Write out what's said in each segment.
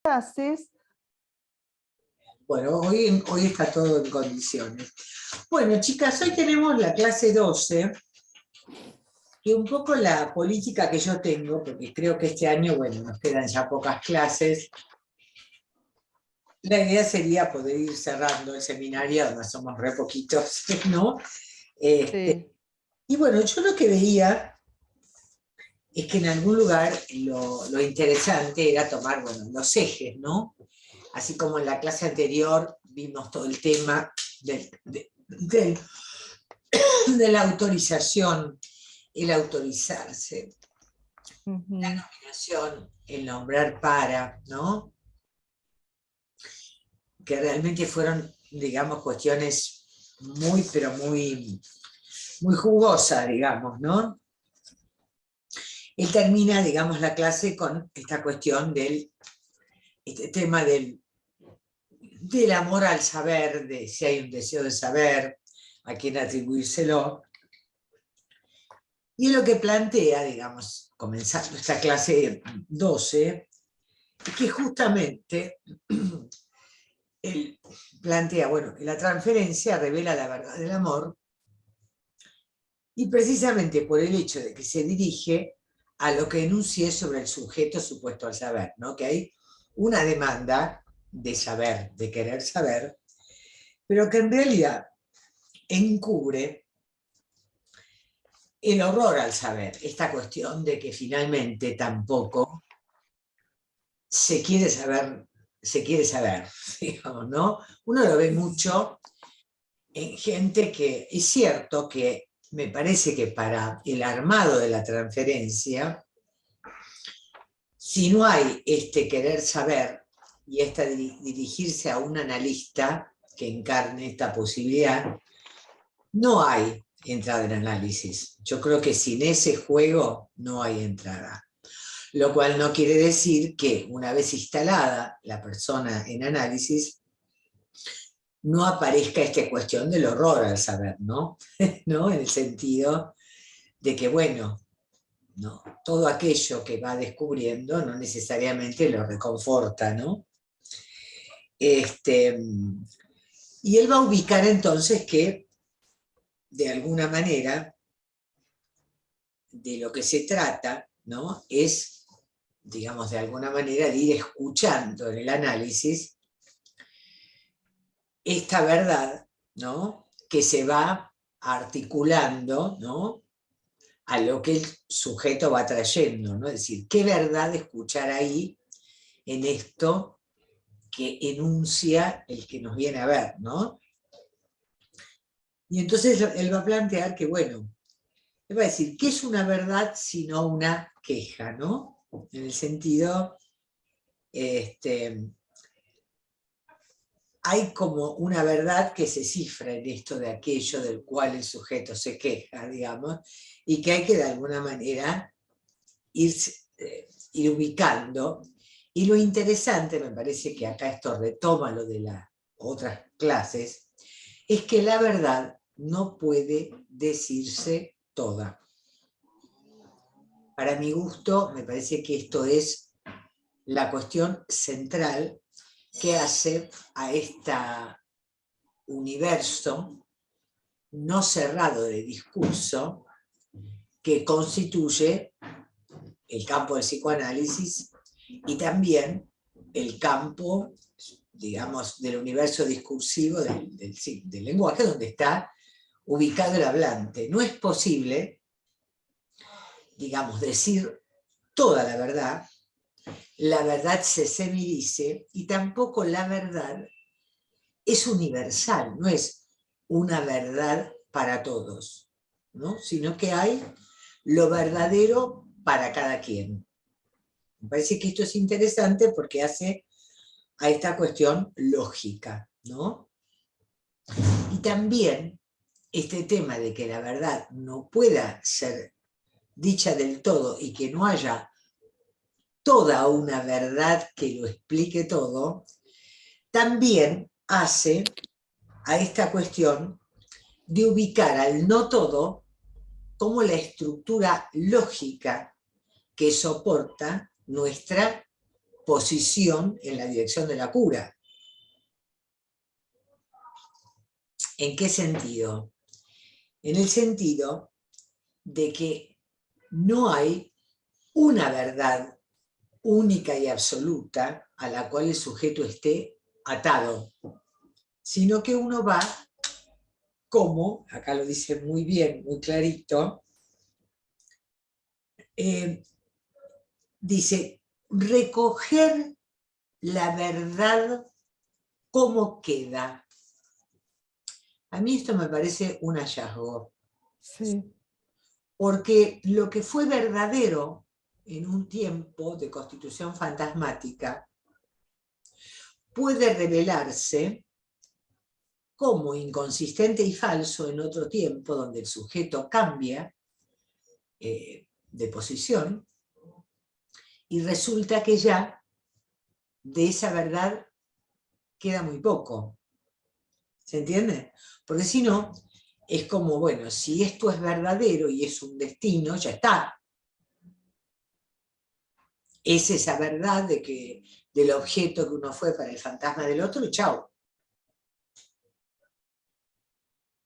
haces? Bueno, hoy está todo en condiciones. Bueno, chicas, hoy tenemos la clase 12, que un poco la política que yo tengo, porque creo que este año, bueno, nos quedan ya pocas clases, la idea sería poder ir cerrando el seminario, donde somos re poquitos, ¿no? Sí. Y bueno, yo lo que veía es que en algún lugar lo interesante era tomar, bueno, los ejes, ¿no? Así como en la clase anterior vimos todo el tema del de la autorización, el autorizarse, la Ujú. nominación, el nombrar para, ¿no? Que realmente fueron, digamos, cuestiones muy, pero muy jugosas, digamos, ¿no? Él termina, digamos, la clase con esta cuestión este tema del amor al saber, de si hay un deseo de saber, a quién atribuírselo. Y es lo que plantea, digamos, comenzando esta clase 12, que justamente él plantea, bueno, que la transferencia revela la verdad del amor y precisamente por el hecho de que se dirige a lo que enuncié sobre el sujeto supuesto al saber, ¿no? Que hay una demanda de saber, de querer saber, pero que en realidad encubre el horror al saber, esta cuestión de que finalmente tampoco se quiere saber, digamos, ¿no? Uno lo ve mucho en gente que es cierto que me parece que para el armado de la transferencia, si no hay este querer saber y esta dirigirse a un analista que encarne esta posibilidad, no hay entrada en análisis. Yo creo que sin ese juego no hay entrada. Lo cual no quiere decir que una vez instalada la persona en análisis, no aparezca esta cuestión del horror al saber, ¿no? ¿No? En el sentido de que, bueno, no, todo aquello que va descubriendo no necesariamente lo reconforta, ¿no? Y él va a ubicar entonces que, de alguna manera, de lo que se trata, ¿no? Es, digamos, de alguna manera, de ir escuchando en el análisis esta verdad, ¿no? Que se va articulando, ¿no? A lo que el sujeto va trayendo, ¿no? Es decir, qué verdad escuchar ahí en esto que enuncia el que nos viene a ver, ¿no? Y entonces él va a plantear que, bueno, él va a decir, ¿qué es una verdad sino una queja, ¿no? En el sentido, hay como una verdad que se cifra en esto de aquello del cual el sujeto se queja, digamos, y que hay que de alguna manera ir, ir ubicando. Y lo interesante, me parece que acá esto retoma lo de las otras clases, es que la verdad no puede decirse toda. Para mi gusto, me parece que esto es la cuestión central que hace a este universo no cerrado de discurso que constituye el campo del psicoanálisis y también el campo, digamos, del universo discursivo del lenguaje, donde está ubicado el hablante. No es posible, digamos, decir toda la verdad se semilice y tampoco la verdad es universal, no es una verdad para todos, ¿no? Sino que hay lo verdadero para cada quien. Me parece que esto es interesante porque hace a esta cuestión lógica, ¿no? Y también este tema de que la verdad no pueda ser dicha del todo y que no haya toda una verdad que lo explique todo, también hace a esta cuestión de ubicar al no todo como la estructura lógica que soporta nuestra posición en la dirección de la cura. ¿En qué sentido? En el sentido de que no hay una verdad única y absoluta a la cual el sujeto esté atado, sino que uno va como, acá lo dice muy bien, muy clarito, dice, recoger la verdad como queda. A mí esto me parece un hallazgo. Sí. Porque lo que fue verdadero en un tiempo de constitución fantasmática puede revelarse como inconsistente y falso en otro tiempo donde el sujeto cambia de posición y resulta que ya de esa verdad queda muy poco. ¿Se entiende? Porque si no, es como, bueno, si esto es verdadero y es un destino, ya está. Es esa verdad de que, del objeto que uno fue para el fantasma del otro y chao.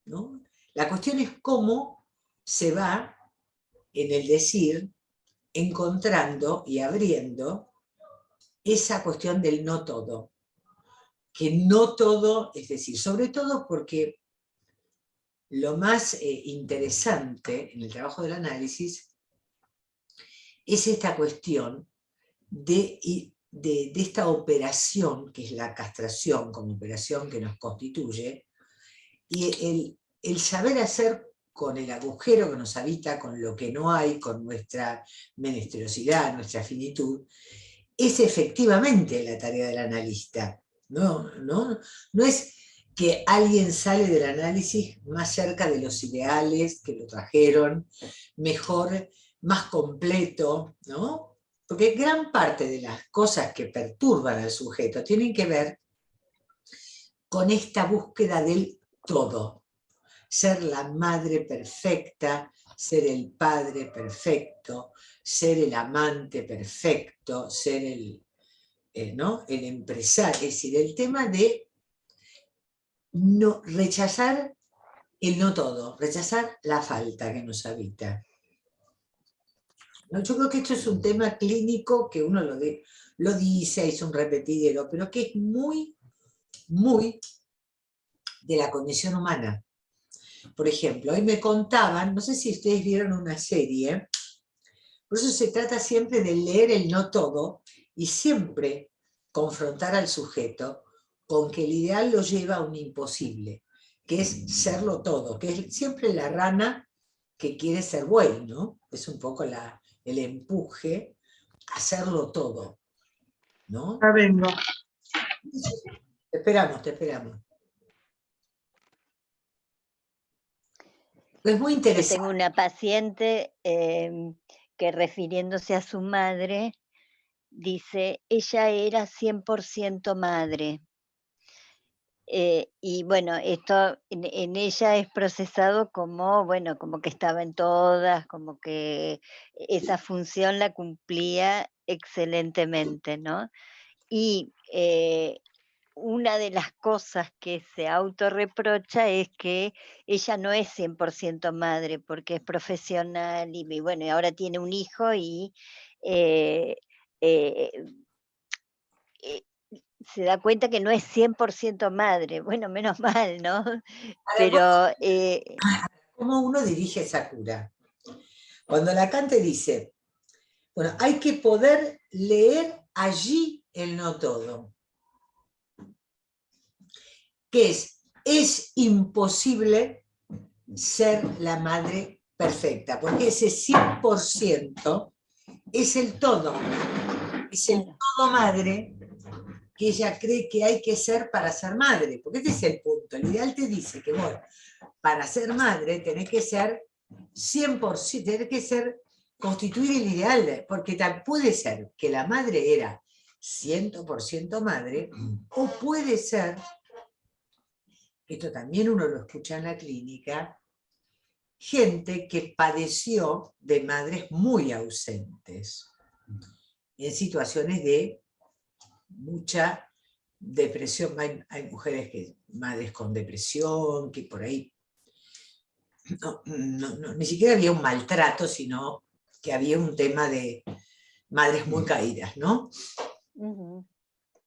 ¿No? La cuestión es cómo se va en el decir encontrando y abriendo esa cuestión del no todo. Que no todo, es decir, sobre todo porque lo más interesante en el trabajo del análisis es esta cuestión de esta operación, que es la castración como operación que nos constituye, y el saber hacer con el agujero que nos habita, con lo que no hay, con nuestra menesterosidad, nuestra finitud, es efectivamente la tarea del analista. No es que alguien sale del análisis más cerca de los ideales que lo trajeron, mejor, más completo, ¿no? Porque gran parte de las cosas que perturban al sujeto tienen que ver con esta búsqueda del todo. Ser la madre perfecta, ser el padre perfecto, ser el amante perfecto, ser ¿no? El empresario. Es decir, el tema de no, rechazar el no todo, rechazar la falta que nos habita. ¿No? Yo creo que esto es un tema clínico que uno lo dice, es un repetidero, pero que es muy, muy de la condición humana. Por ejemplo, hoy me contaban, no sé si ustedes vieron una serie, por eso se trata siempre de leer el no todo y siempre confrontar al sujeto con que el ideal lo lleva a un imposible, que es serlo todo, que es siempre la rana que quiere ser buey, ¿no? Es un poco el empuje a hacerlo todo, ¿no? Ya vengo. Te esperamos, te esperamos. Es muy Yo interesante. tengo una paciente que refiriéndose a su madre, dice, ella era 100% madre. Y bueno, esto en ella es procesado como, bueno, como que estaba en todas, como que esa función la cumplía excelentemente, ¿no? Y una de las cosas que se autorreprocha es que ella no es 100% madre, porque es profesional y bueno, y ahora tiene un hijo y eh, eh, eh, se da cuenta que no es 100% madre. Bueno, menos mal, ¿no? Pero ¿Cómo uno dirige esa cura? Cuando Lacan te dice, bueno, hay que poder leer allí el no todo. Que es imposible ser la madre perfecta, porque ese 100% es el todo. Es el claro, todo madre que ella cree que hay que ser para ser madre, porque este es el punto. El ideal te dice que, bueno, para ser madre tenés que ser 100%, tenés que ser, constituir el ideal, porque puede ser que la madre era 100% madre, o puede ser, esto también uno lo escucha en la clínica, gente que padeció de madres muy ausentes, en situaciones de mucha depresión, hay mujeres madres con depresión, que por ahí ni siquiera había un maltrato, sino que había un tema de madres muy caídas, ¿no? Ujú.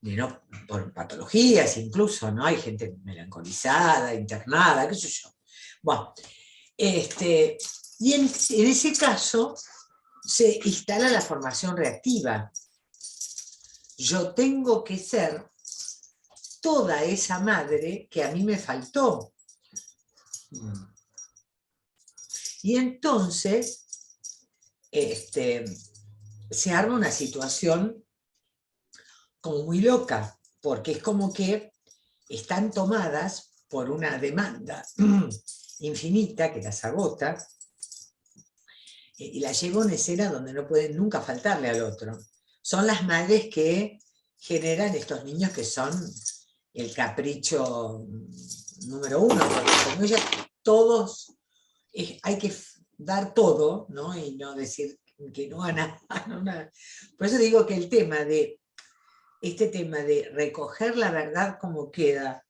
Y no por patologías incluso, ¿no? Hay gente melancolizada, internada, qué sé yo. Bueno, y en ese caso se instala la formación reactiva. Yo tengo que ser toda esa madre que a mí me faltó. Y entonces se arma una situación como muy loca, porque es como que están tomadas por una demanda infinita que las agota, y las lleva a una escena donde no pueden nunca faltarle al otro. Son las madres que generan estos niños que son el capricho número uno, porque como ellas todos, hay que dar todo, ¿no? Y no decir que no a nada. Por eso digo que este tema de recoger la verdad como queda,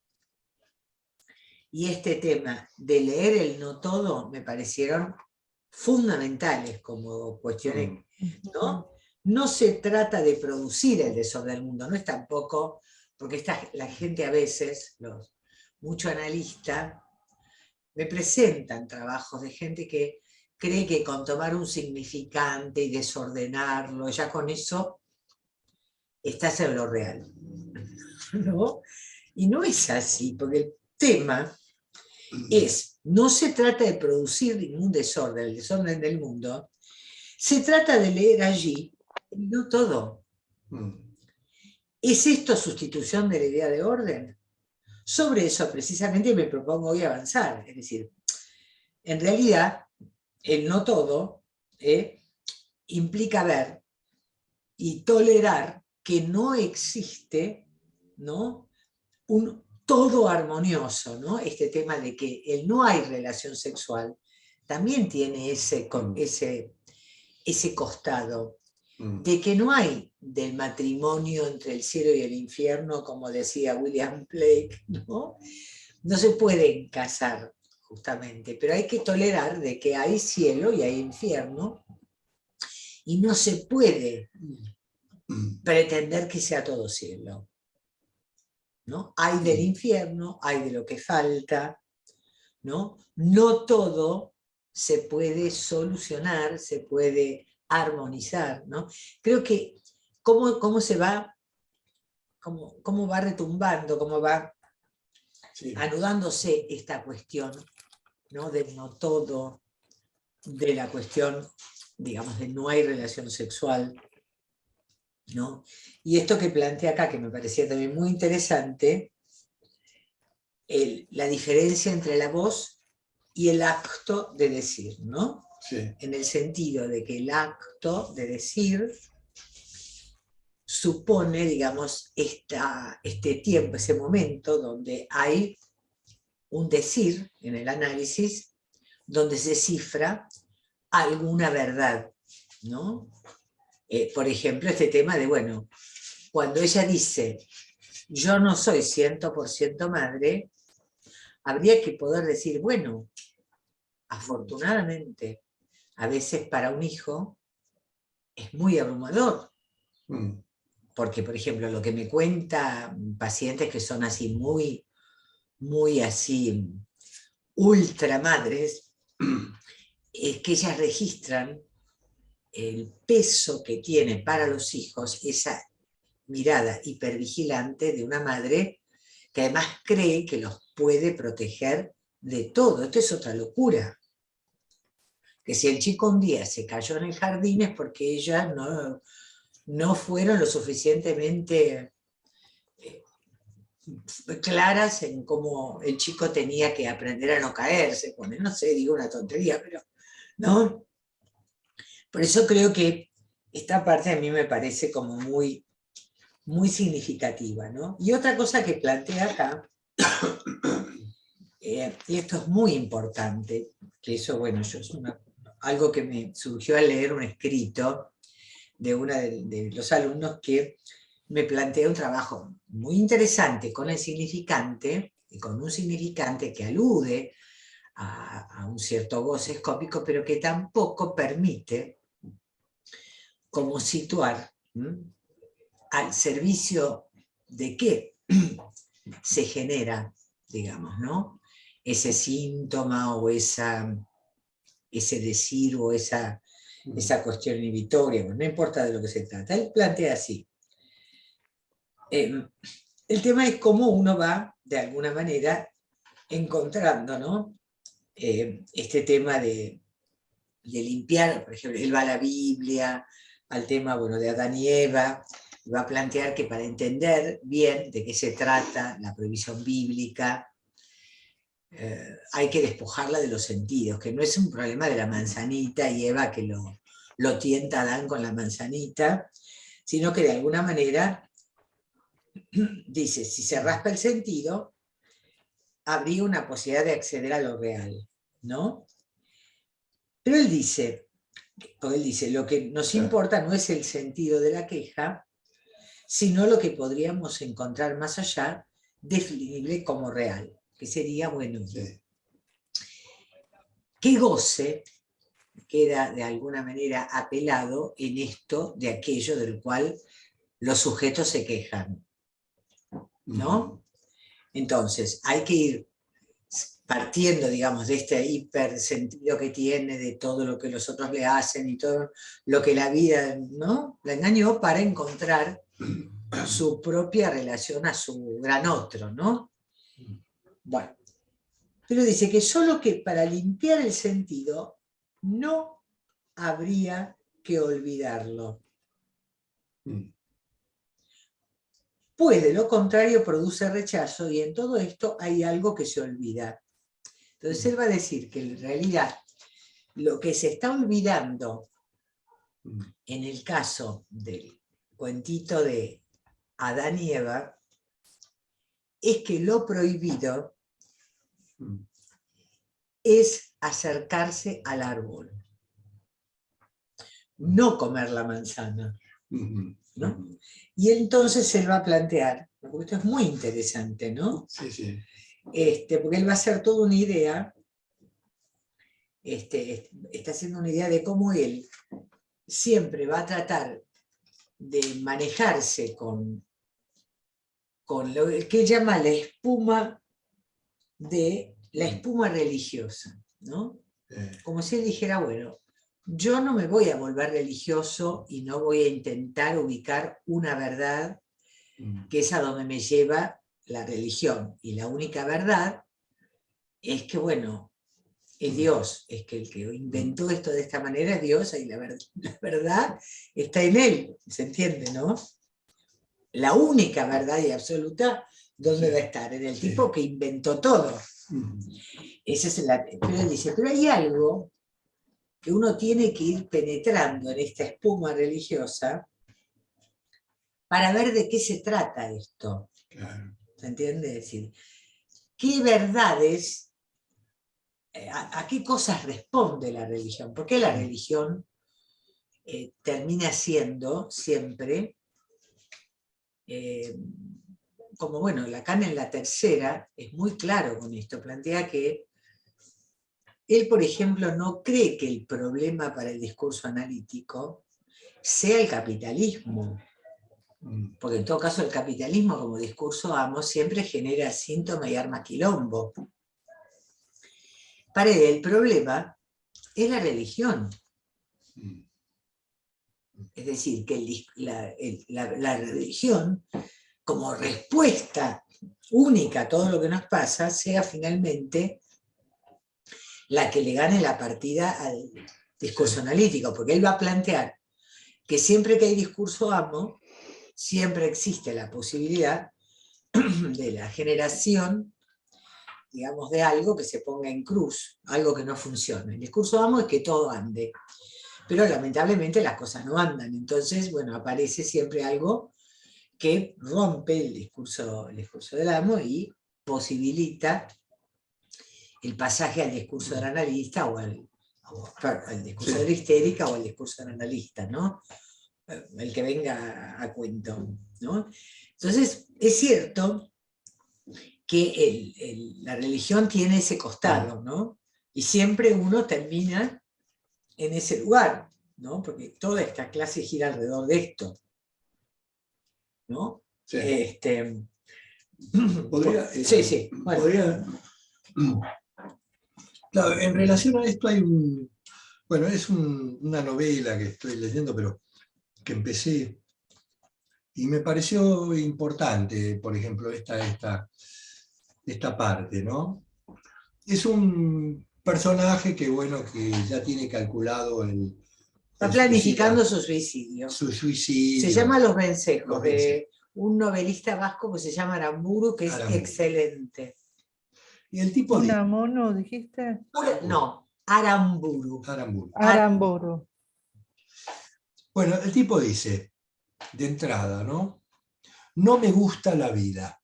y este tema de leer el no todo, me parecieron fundamentales como cuestiones, ¿no? No se trata de producir el desorden del mundo, no es tampoco, porque la gente a veces, mucho analista, me presentan trabajos de gente que cree que con tomar un significante y desordenarlo, ya con eso estás en lo real, ¿no? Y no es así, porque el tema no se trata de producir ningún desorden, el desorden del mundo, se trata de leer allí, no todo. ¿Es esto sustitución de la idea de orden? Sobre eso precisamente me propongo hoy avanzar, es decir, en realidad el no todo implica ver y tolerar que no existe, ¿no?, un todo armonioso, ¿no? Este tema de que el no hay relación sexual también tiene ese costado, de que no hay del matrimonio entre el cielo y el infierno, como decía William Blake, ¿no? No se pueden casar, justamente, pero hay que tolerar de que hay cielo y hay infierno, y no se puede pretender que sea todo cielo, ¿no? Hay del infierno, hay de lo que falta, ¿no? No todo se puede solucionar, se puede armonizar, ¿no? Creo que cómo se va, cómo va retumbando, cómo va anudándose esta cuestión, ¿no?, del no todo, de la cuestión, digamos, de no hay relación sexual, ¿no? Y esto que plantea acá, que me parecía también muy interesante, la diferencia entre la voz y el acto de decir, ¿no? Sí. En el sentido de que el acto de decir supone, digamos, este tiempo, ese momento donde hay un decir en el análisis, donde se cifra alguna verdad, ¿no? Por ejemplo, este tema de, bueno, cuando ella dice, yo no soy 100% madre, habría que poder decir, bueno, afortunadamente, a veces para un hijo es muy abrumador, porque, por ejemplo, lo que me cuentan pacientes que son así muy así, ultra madres, es que ellas registran el peso que tiene para los hijos esa mirada hipervigilante de una madre que además cree que los puede proteger de todo. Esto es otra locura. Que si el chico un día se cayó en el jardín es porque ellas no fueron lo suficientemente claras en cómo el chico tenía que aprender a no caerse. No sé, digo una tontería, pero ¿no? Por eso creo que esta parte a mí me parece como muy significativa, ¿no? Y otra cosa que plantea acá, y esto es muy importante, que eso, bueno, algo que me surgió al leer un escrito de una de los alumnos, que me plantea un trabajo muy interesante con el significante, y con un significante que alude a un cierto goce escópico, pero que tampoco permite como situar al servicio de qué se genera, digamos, ¿no? Ese síntoma o ese decir o esa cuestión inhibitoria, no importa de lo que se trata. Él plantea así. El tema es cómo uno va, de alguna manera, encontrando, ¿no? Este tema de limpiar, por ejemplo, él va a la Biblia, al tema, bueno, de Adán y Eva, y va a plantear que para entender bien de qué se trata la prohibición bíblica, hay que despojarla de los sentidos, que no es un problema de la manzanita y Eva que lo tienta a Adán con la manzanita, sino que de alguna manera dice, si se raspa el sentido, habría una posibilidad de acceder a lo real, ¿no? Pero él dice, lo que nos importa no es el sentido de la queja, sino lo que podríamos encontrar más allá, definible como real, que sería, bueno, qué goce queda de alguna manera apelado en esto de aquello del cual los sujetos se quejan, ¿no? Entonces, hay que ir partiendo, digamos, de este hipersentido que tiene, de todo lo que los otros le hacen y todo lo que la vida, ¿no?, la engañó, para encontrar su propia relación a su gran otro, ¿no? Bueno, pero dice que solo que para limpiar el sentido no habría que olvidarlo. Pues de lo contrario produce rechazo y en todo esto hay algo que se olvida. Entonces él va a decir que en realidad lo que se está olvidando en el caso del cuentito de Adán y Eva es que lo prohibido es acercarse al árbol, no comer la manzana, ¿no? Y entonces él va a plantear, porque esto es muy interesante, ¿no? Sí, sí. Porque él va a hacer toda una idea, está haciendo una idea de cómo él siempre va a tratar de manejarse con lo que él llama la espuma religiosa, ¿no? Como si él dijera, bueno, yo no me voy a volver religioso y no voy a intentar ubicar una verdad que es a donde me lleva la religión. Y la única verdad es que, bueno, es Dios, es que el que inventó esto de esta manera es Dios, y la verdad está en él, ¿se entiende, no? La única verdad y absoluta, ¿dónde va a estar? En el tipo que inventó todo. Ese es pero él dice, pero hay algo que uno tiene que ir penetrando en esta espuma religiosa para ver de qué se trata esto. Claro. ¿Se entiende? Es decir, ¿qué verdades, a qué cosas responde la religión? ¿Por qué la religión termina siendo siempre, como bueno, Lacan en la tercera es muy claro con esto, plantea que él, por ejemplo, no cree que el problema para el discurso analítico sea el capitalismo, porque en todo caso el capitalismo como discurso amo siempre genera síntoma y arma quilombo. Para él el problema es la religión. Es decir, que la religión, como respuesta única a todo lo que nos pasa, sea finalmente la que le gane la partida al discurso analítico, porque él va a plantear que siempre que hay discurso amo, siempre existe la posibilidad de la generación, digamos, de algo que se ponga en cruz, algo que no funcione. El discurso amo es que todo ande, pero lamentablemente las cosas no andan, entonces, bueno, aparece siempre algo que rompe el discurso del amo y posibilita el pasaje al discurso del analista o al discurso de la histérica o al discurso del analista, ¿no? el que venga a cuento, ¿no? Entonces, es cierto que la religión tiene ese costado, ¿no? Y siempre uno termina en ese lugar, ¿no? Porque toda esta clase gira alrededor de esto, ¿no? Sí. Podría, sí, sí. Bueno. Podría, claro, en relación a esto hay bueno, es una novela que estoy leyendo, pero que empecé y me pareció importante, por ejemplo, esta parte, ¿no? Es un personaje que, bueno, que ya tiene calculado Está planificando su suicidio. Su suicidio. Se llama Los Vencejos, de un novelista vasco que se llama Aramburu, que es excelente. Y el tipo ¿Unamuno dijiste? No, Aramburu. Aramburu. Bueno, el tipo dice, de entrada, ¿no? No me gusta la vida.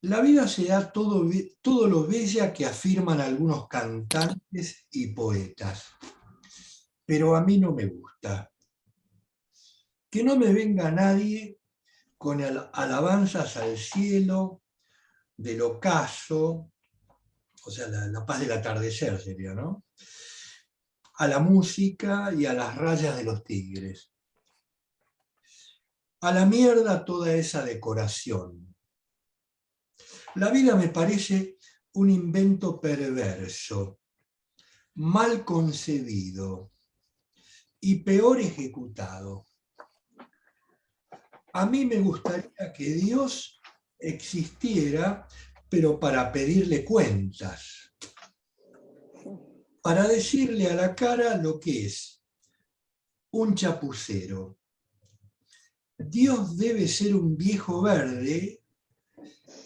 La vida se da todo lo bella que afirman algunos cantantes y poetas, pero a mí no me gusta. Que no me venga nadie con alabanzas al cielo, del ocaso, o sea, la paz del atardecer sería, ¿no? A la música y a las rayas de los tigres. A la mierda toda esa decoración. La vida me parece un invento perverso, mal concebido y peor ejecutado. A mí me gustaría que Dios existiera, pero para pedirle cuentas, para decirle a la cara lo que es un chapucero. Dios debe ser un viejo verde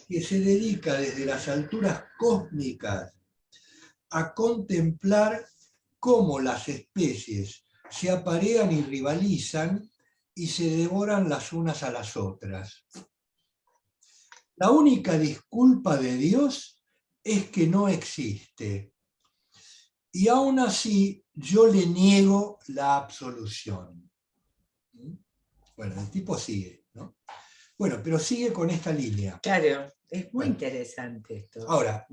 que se dedica desde las alturas cósmicas a contemplar cómo las especies se aparean y rivalizan y se devoran las unas a las otras. La única disculpa de Dios es que no existe. Y aún así yo le niego la absolución. Bueno, el tipo sigue, ¿no? Bueno, pero sigue con esta línea. Claro, es muy interesante esto. Ahora,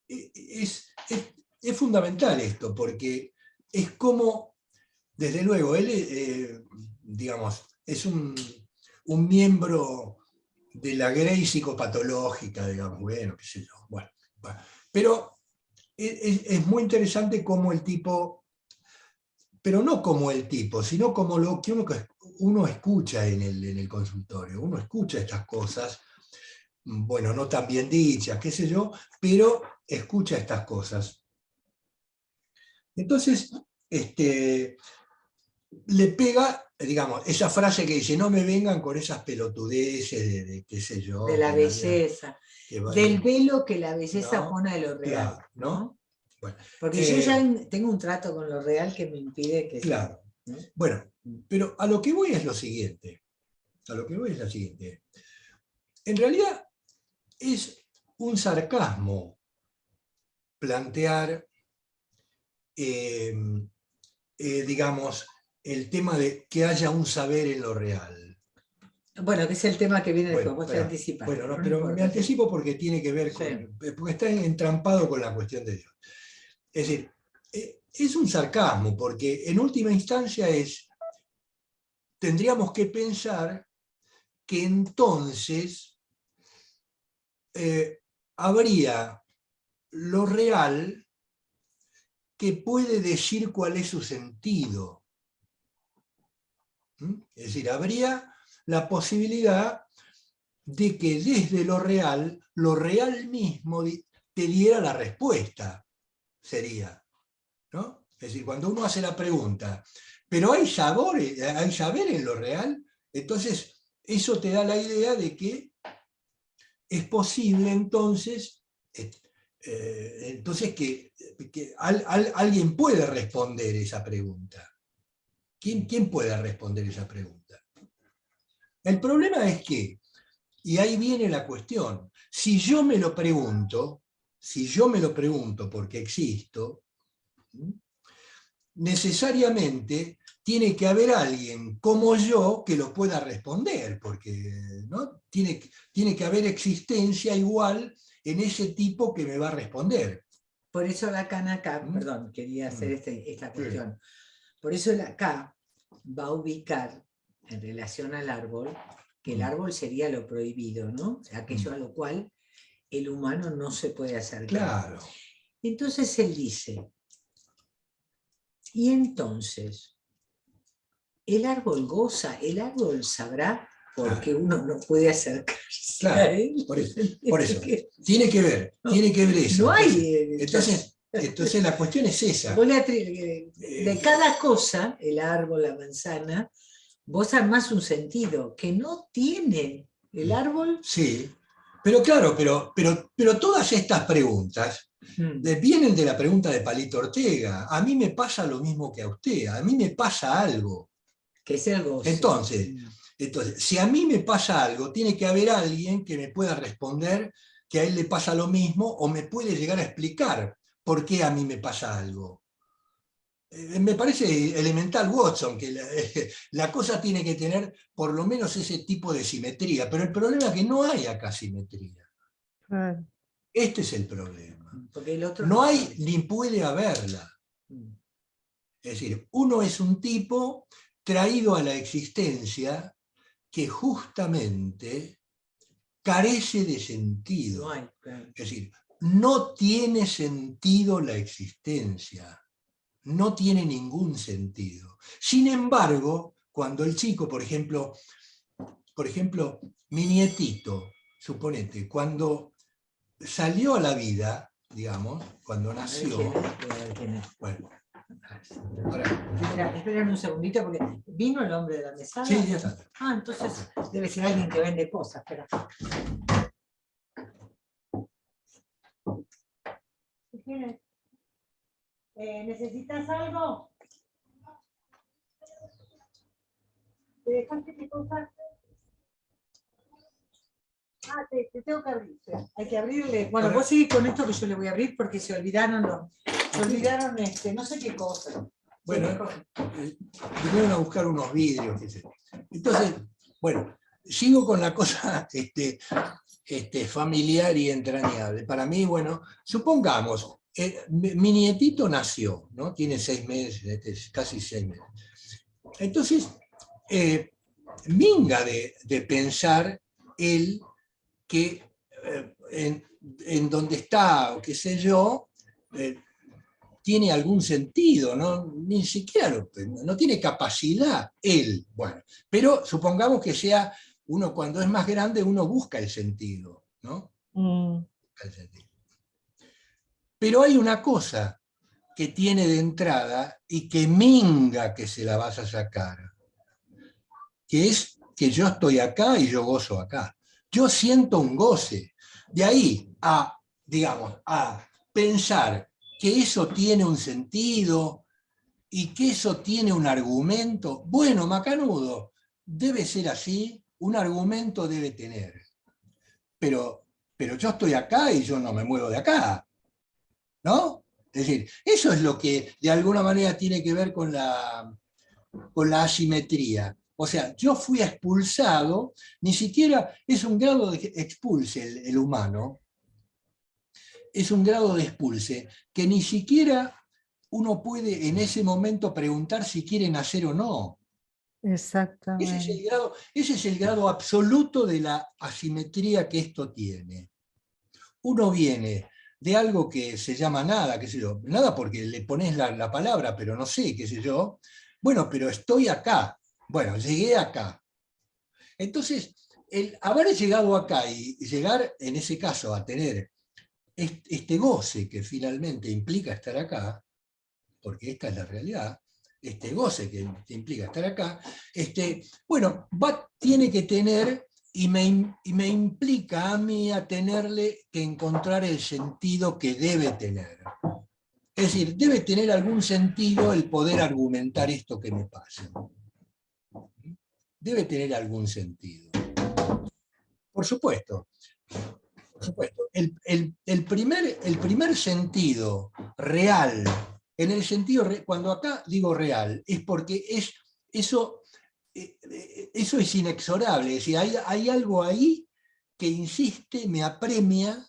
es fundamental esto, porque es como, desde luego, él, digamos, es un miembro de la grey psicopatológica, digamos, bueno, qué sé yo. Bueno, pero es muy interesante cómo el tipo, pero no como el tipo, sino como lo que uno escucha en el consultorio. Uno escucha estas cosas, bueno, no tan bien dichas, qué sé yo, pero escucha estas cosas. Entonces, le pega, digamos, esa frase que dice, no me vengan con esas pelotudeces de qué sé yo. De la belleza, del velo que la belleza no, pone a lo real. Claro, ¿no? Bueno, porque yo ya tengo un trato con lo real que me impide que... Claro. ¿no? Bueno, pero a lo que voy es lo siguiente. En realidad es un sarcasmo plantear, digamos, el tema de que haya un saber en lo real. Bueno, que es el tema que viene después, vos te anticipas. Bueno, no, pero me anticipo porque tiene que ver con, porque está entrampado con la cuestión de Dios. Es decir, es un sarcasmo, porque en última instancia tendríamos que pensar que entonces habría lo real que puede decir cuál es su sentido. Es decir, habría la posibilidad de que desde lo real mismo te diera la respuesta, sería, ¿no? Es decir, cuando uno hace la pregunta, ¿pero hay saber en lo real? Entonces, eso te da la idea de que es posible entonces que alguien puede responder esa pregunta. ¿Quién puede responder esa pregunta? El problema es que, y ahí viene la cuestión, si yo me lo pregunto porque existo, necesariamente tiene que haber alguien como yo que lo pueda responder, porque ¿no? tiene que haber existencia igual en ese tipo que me va a responder. Por eso Lacan acá, perdón, quería hacer esta cuestión. Por eso el acá va a ubicar en relación al árbol, que el árbol sería lo prohibido, ¿no? Aquello a lo cual el humano no se puede acercar. Claro. Entonces él dice, y entonces, el árbol goza, el árbol sabrá por qué uno no puede acercarse a Claro, él. por eso. Tiene que ver eso. No hay... Entonces la cuestión es esa. Vos de cada cosa, el árbol, la manzana, vos armás un sentido que no tiene el árbol. Sí, pero claro, pero todas estas preguntas vienen de la pregunta de Palito Ortega. A mí me pasa lo mismo que a usted, a mí me pasa algo. Que es el gozo. Entonces, si a mí me pasa algo, tiene que haber alguien que me pueda responder que a él le pasa lo mismo o me puede llegar a explicar por qué a mí me pasa algo. Me parece elemental, Watson, que la cosa tiene que tener por lo menos ese tipo de simetría, pero el problema es que no hay acá simetría. Claro. Este es el problema. Porque el otro no hay ni puede haberla. Es decir, uno es un tipo traído a la existencia que justamente carece de sentido. No hay, claro. Es decir, no tiene sentido la existencia. No tiene ningún sentido. Sin embargo, cuando el chico, por ejemplo, mi nietito, suponete, cuando salió a la vida, digamos, cuando nació, bueno, Espera un segundito porque vino el hombre de la mesada. Sí, ya está. Ah, entonces debe ser alguien que vende cosas. Espera. ¿Necesitas algo? ¿Te dejaste qué cosa? Ah, te tengo que abrir. Hay que abrirle. Bueno, vos seguís con esto que yo le voy a abrir porque se olvidaron no sé qué cosa. Bueno, vinieron a buscar unos vidrios. Entonces, bueno, sigo con la cosa familiar y entrañable. Para mí, bueno, supongamos, mi nietito nació, ¿no? Tiene 6 meses, casi 6 meses. Entonces, minga de pensar él que en donde está, o qué sé yo, tiene algún sentido, ¿no? Ni siquiera no tiene capacidad él. Bueno, pero supongamos que sea uno cuando es más grande, uno busca el sentido, ¿no? Busca el sentido. Pero hay una cosa que tiene de entrada y que minga que se la vas a sacar, que es que yo estoy acá y yo gozo acá. Yo siento un goce. De ahí a, digamos, a pensar que eso tiene un sentido y que eso tiene un argumento. Bueno, macanudo, debe ser así, un argumento debe tener. Pero yo estoy acá y yo no me muevo de acá, ¿no? Es decir, eso es lo que de alguna manera tiene que ver con la asimetría. O sea, yo fui expulsado, ni siquiera es un grado de expulse el humano, es un grado de expulse que ni siquiera uno puede en ese momento preguntar si quiere nacer o no. Exactamente. Ese es el grado absoluto de la asimetría que esto tiene. Uno viene de algo que se llama nada, qué sé yo, nada porque le pones la palabra, pero no sé, qué sé yo. Bueno, pero estoy acá. Bueno, llegué acá. Entonces, el haber llegado acá y llegar, en ese caso, a tener este goce que finalmente implica estar acá, porque esta es la realidad, este goce que implica estar acá, bueno, tiene que tener, y me implica a mí a tenerle que encontrar el sentido que debe tener. Es decir, debe tener algún sentido el poder argumentar esto que me pasa. Debe tener algún sentido. Por supuesto. El primer sentido real En el sentido, cuando acá digo real, es porque eso es inexorable, es decir, hay algo ahí que insiste, me apremia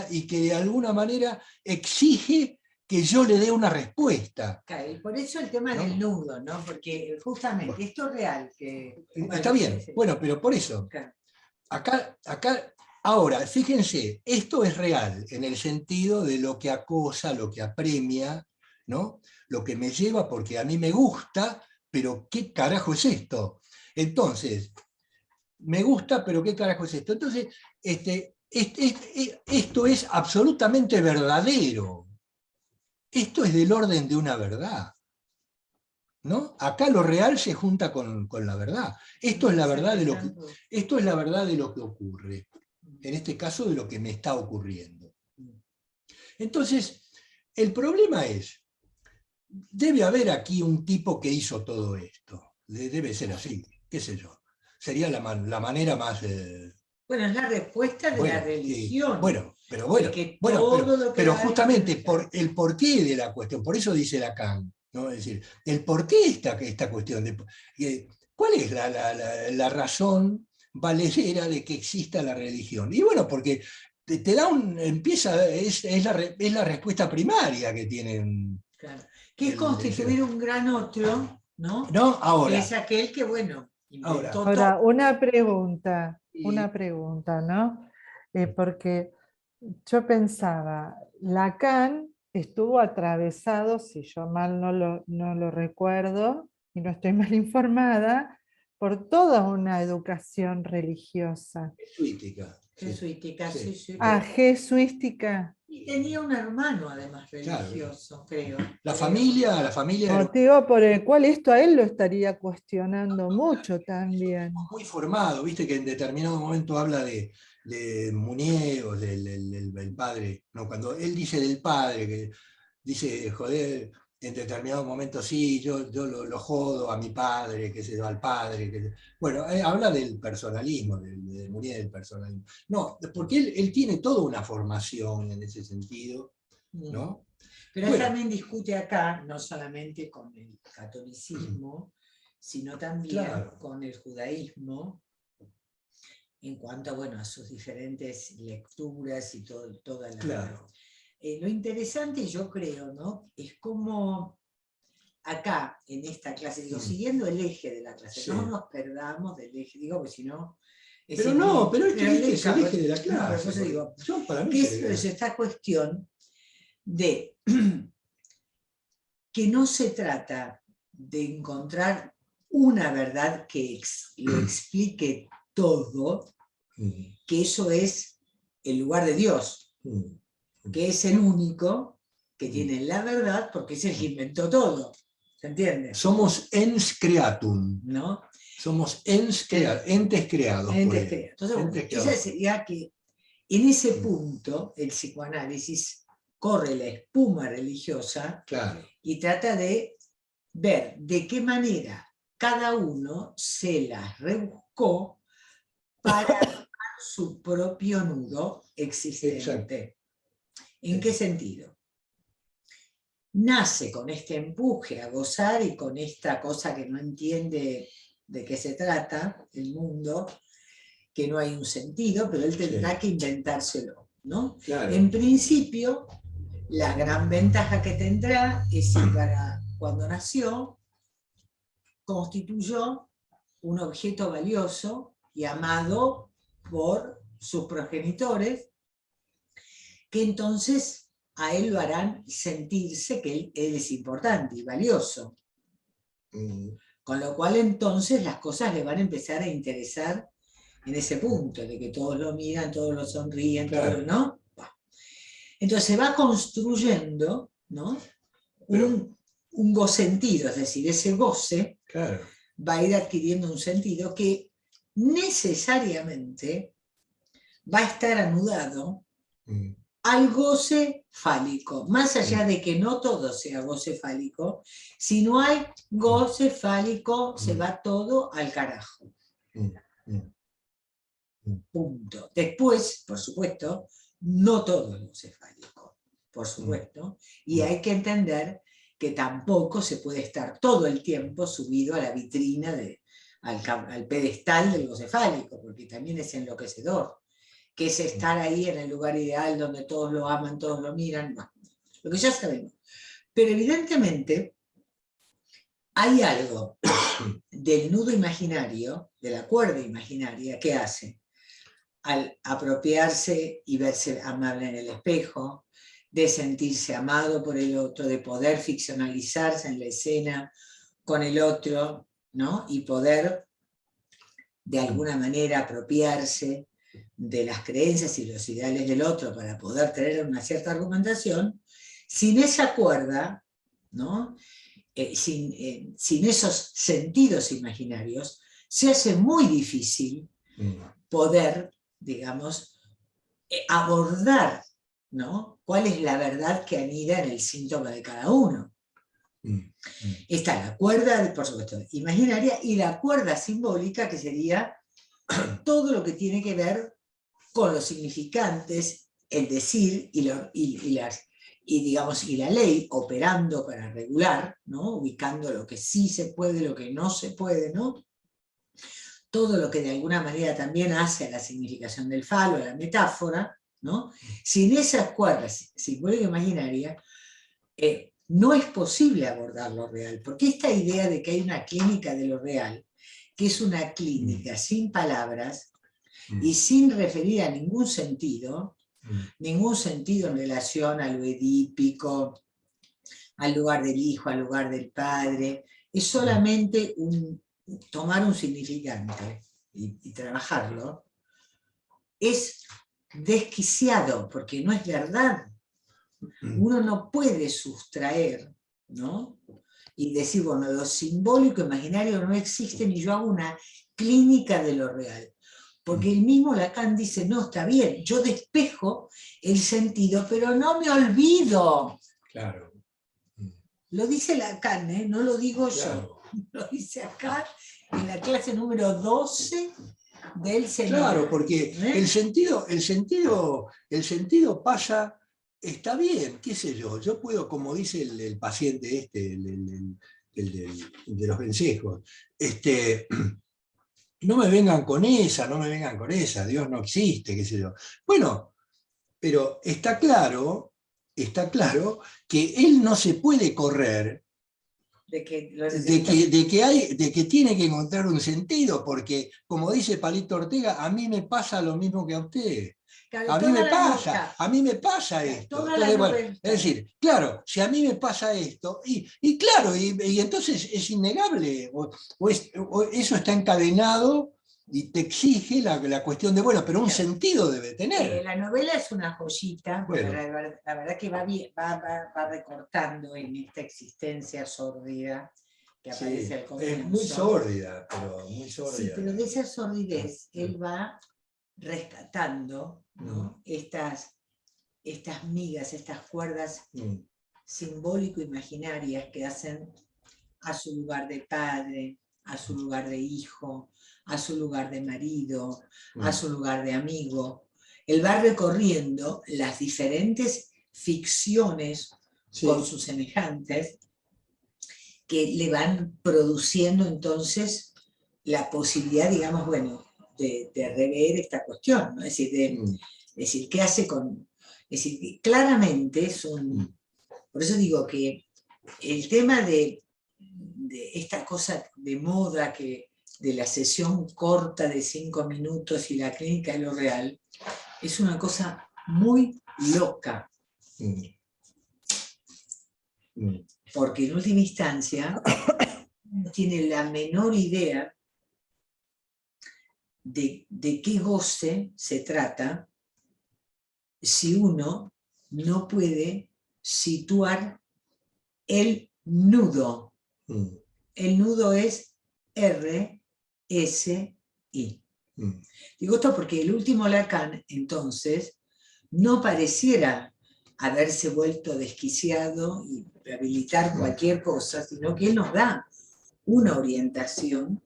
y que de alguna manera exige que yo le dé una respuesta. Claro, y por eso el tema ¿No? del nudo, ¿no? Porque justamente esto es real. Está bien, bueno, pero por eso, Claro. acá, ahora, fíjense, esto es real en el sentido de lo que acosa, lo que apremia, ¿no? Lo que me lleva porque a mí me gusta, pero ¿qué carajo es esto? Entonces, me gusta, pero ¿qué carajo es esto? Entonces, esto es absolutamente verdadero. Esto es del orden de una verdad, ¿no? Acá lo real se junta con la verdad. Esto es la verdad de lo que ocurre. En este caso, de lo que me está ocurriendo. Entonces, el problema es, debe haber aquí un tipo que hizo todo esto. Debe ser así, qué sé yo. Sería la manera más... Bueno, es la respuesta de la religión. Pero justamente por el porqué de la cuestión, por eso dice Lacan, ¿no? Es decir, el porqué esta cuestión, ¿cuál es la razón valedera de que exista la religión? Y bueno, porque te da es la respuesta primaria que tienen. Claro. Que es constituir un gran otro, ¿no? ¿No? Ahora. Que es aquel que, bueno, inventó Ahora, todo. una pregunta, ¿no? Porque yo pensaba, Lacan estuvo atravesado, si yo mal no lo recuerdo, y no estoy mal informada, por toda una educación religiosa. Jesuítica. Jesuítica, sí. Ah, jesuística. Y tenía un hermano, además, religioso, creo. La familia... Motivo por el cual esto a él lo estaría cuestionando mucho también. Muy formado, viste que en determinado momento habla de muñecos, del padre, ¿no? Cuando él dice del padre, que dice, joder, en determinado momento sí, yo lo jodo a mi padre, que se va al padre. Bueno, habla del personalismo, del Mounier del personalismo. No, porque él tiene toda una formación en ese sentido, ¿no? Pero él también discute acá, no solamente con el catolicismo, sino también con el judaísmo, en cuanto a sus diferentes lecturas y toda la... Claro. Lo interesante, yo creo, ¿no? Es como acá, en esta clase, digo, siguiendo el eje de la clase, no nos perdamos del eje, digo, porque si no... Pero no, pero este eje es el eje de la clase. No, digo, para mí ¿qué es esta cuestión de que no se trata de encontrar una verdad que lo explique todo, que eso es el lugar de Dios, que es el único que tiene la verdad porque es el que inventó todo. ¿Se entiende? Somos ens creatum, ¿no? Somos entes creados. Entonces, esa sería que en ese punto el psicoanálisis corre la espuma religiosa y trata de ver de qué manera cada uno se las rebuscó para armar su propio nudo existente. ¿En qué sentido? Nace con este empuje a gozar y con esta cosa que no entiende de qué se trata el mundo, que no hay un sentido, pero él tendrá que inventárselo, ¿no? En principio, la gran ventaja que tendrá es que para cuando nació constituyó un objeto valioso y amado por sus progenitores, que entonces a él lo harán sentirse que él es importante y valioso. Con lo cual entonces las cosas le van a empezar a interesar en ese punto, de que todos lo miran, todos lo sonríen, todos, ¿no? Entonces se va construyendo, ¿no? Un gocentido, es decir, ese goce va a ir adquiriendo un sentido que necesariamente va a estar anudado al goce fálico, más allá de que no todo sea goce fálico, si no hay goce fálico, se va todo al carajo. Punto. Después, por supuesto, no todo es goce fálico. por supuesto, y hay que entender que tampoco se puede estar todo el tiempo subido a la vitrina, al pedestal del goce fálico, porque también es enloquecedor, que es estar ahí en el lugar ideal donde todos lo aman, todos lo miran, bueno, lo que ya sabemos. Pero evidentemente hay algo del nudo imaginario, de la cuerda imaginaria, que hace al apropiarse y verse amable en el espejo, de sentirse amado por el otro, de poder ficcionalizarse en la escena con el otro, ¿no? Y poder de alguna manera apropiarse de las creencias y los ideales del otro para poder tener una cierta argumentación, sin esa cuerda, ¿no? Sin esos sentidos imaginarios, se hace muy difícil poder, digamos, abordar, ¿no? cuál es la verdad que anida en el síntoma de cada uno. Está la cuerda, por supuesto, imaginaria, y la cuerda simbólica, que sería todo lo que tiene que ver con los significantes, el decir y la ley operando para regular, ¿no? Ubicando lo que sí se puede, lo que no se puede, ¿no? Todo lo que de alguna manera también hace a la significación del falo, a la metáfora, ¿no? Sin esas cuerdas simbólica e imaginaria, no es posible abordar lo real, porque esta idea de que hay una clínica de lo real, que es una clínica sin palabras y sin referir a ningún sentido en relación a lo edípico, al lugar del hijo, al lugar del padre, es solamente tomar un significante y trabajarlo, es desquiciado, porque no es verdad. Uno no puede sustraer, ¿no? Y decir, bueno, lo simbólico imaginario no existe, ni yo hago una clínica de lo real. Porque el mismo Lacan dice, no, está bien, yo despejo el sentido, pero no me olvido. Claro. Lo dice Lacan, ¿eh? No lo digo Claro. yo. Lo dice acá en la clase número 12 del seminario. Claro, porque el sentido pasa, está bien, qué sé yo puedo, como dice el paciente el de los vencejos, no me vengan con esa, Dios no existe, qué sé yo. Bueno, pero está claro que él no se puede correr de que tiene que encontrar un sentido, porque, como dice Palito Ortega, a mí me pasa lo mismo que a usted. A mí me pasa esto. Entonces, bueno, es decir, claro, si a mí me pasa esto, y claro, y entonces es innegable, o eso está encadenado y te exige la cuestión de, bueno, pero un sentido debe tener. La novela es una joyita, bueno. la verdad que va recortando en esta existencia sórdida que aparece al comienzo. Es muy sórdida, pero muy sórdida. Sí, pero de esa sordidez él va rescatando, ¿no? estas migas, estas cuerdas simbólico-imaginarias que hacen a su lugar de padre, a su lugar de hijo, a su lugar de marido, a su lugar de amigo. Él va recorriendo las diferentes ficciones con sus semejantes que le van produciendo entonces la posibilidad, digamos, bueno, de rever esta cuestión, ¿no? Es decir, ¿qué hace con...? Es decir, claramente es un... Por eso digo que el tema de esta cosa de moda de la sesión corta de 5 minutos y la clínica de lo real, es una cosa muy loca. Porque en última instancia no tiene la menor idea de qué goce se trata si uno no puede situar el nudo. El nudo es R, S, I. Digo esto porque el último Lacan, entonces, no pareciera haberse vuelto desquiciado y rehabilitar cualquier cosa, sino que él nos da una orientación